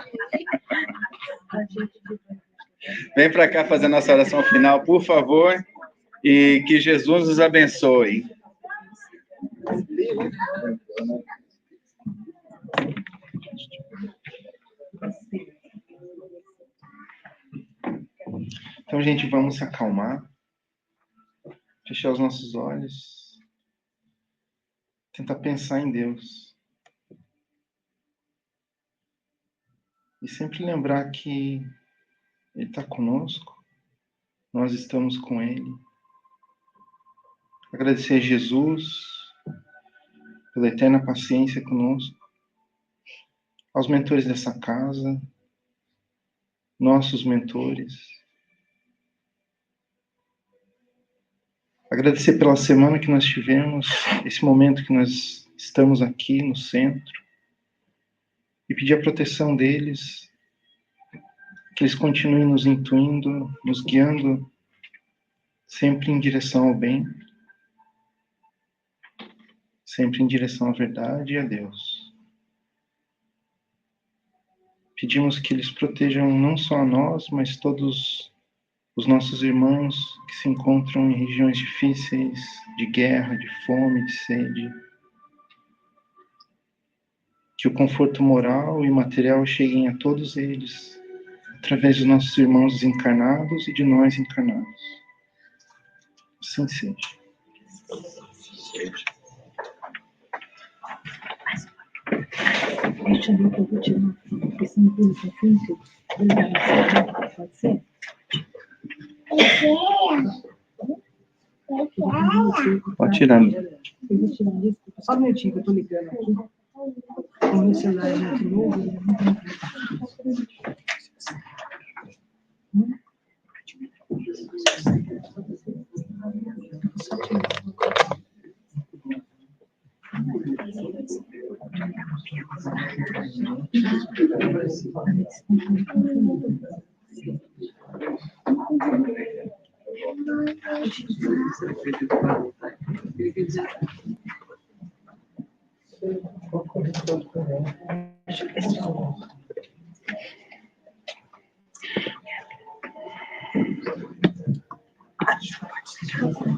Vem para cá fazer a nossa oração final, por favor, e que Jesus nos abençoe. Então, gente, vamos se acalmar, fechar os nossos olhos, tentar pensar em Deus. E sempre lembrar que Ele está conosco, nós estamos com Ele. Agradecer a Jesus pela eterna paciência conosco, aos mentores dessa casa, nossos mentores. Agradecer pela semana que nós tivemos, esse momento que nós estamos aqui no centro, e pedir a proteção deles, que eles continuem nos intuindo, nos guiando, sempre em direção ao bem, sempre em direção à verdade e a Deus. Pedimos que eles protejam não só a nós, mas todos os nossos irmãos que se encontram em regiões difíceis, de guerra, de fome, de sede. Que o conforto moral e material cheguem a todos eles, através dos nossos irmãos desencarnados e de nós encarnados. Assim seja. Deixa eu ver que eu vou tirar a questão do frente. Pode ser? Pode tirar. Eu vou tirar isso. Só um minutinho que eu estou ligando aqui. O meu celular é muito novo.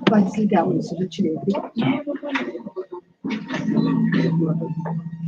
Pode desligar isso, eu já tirei.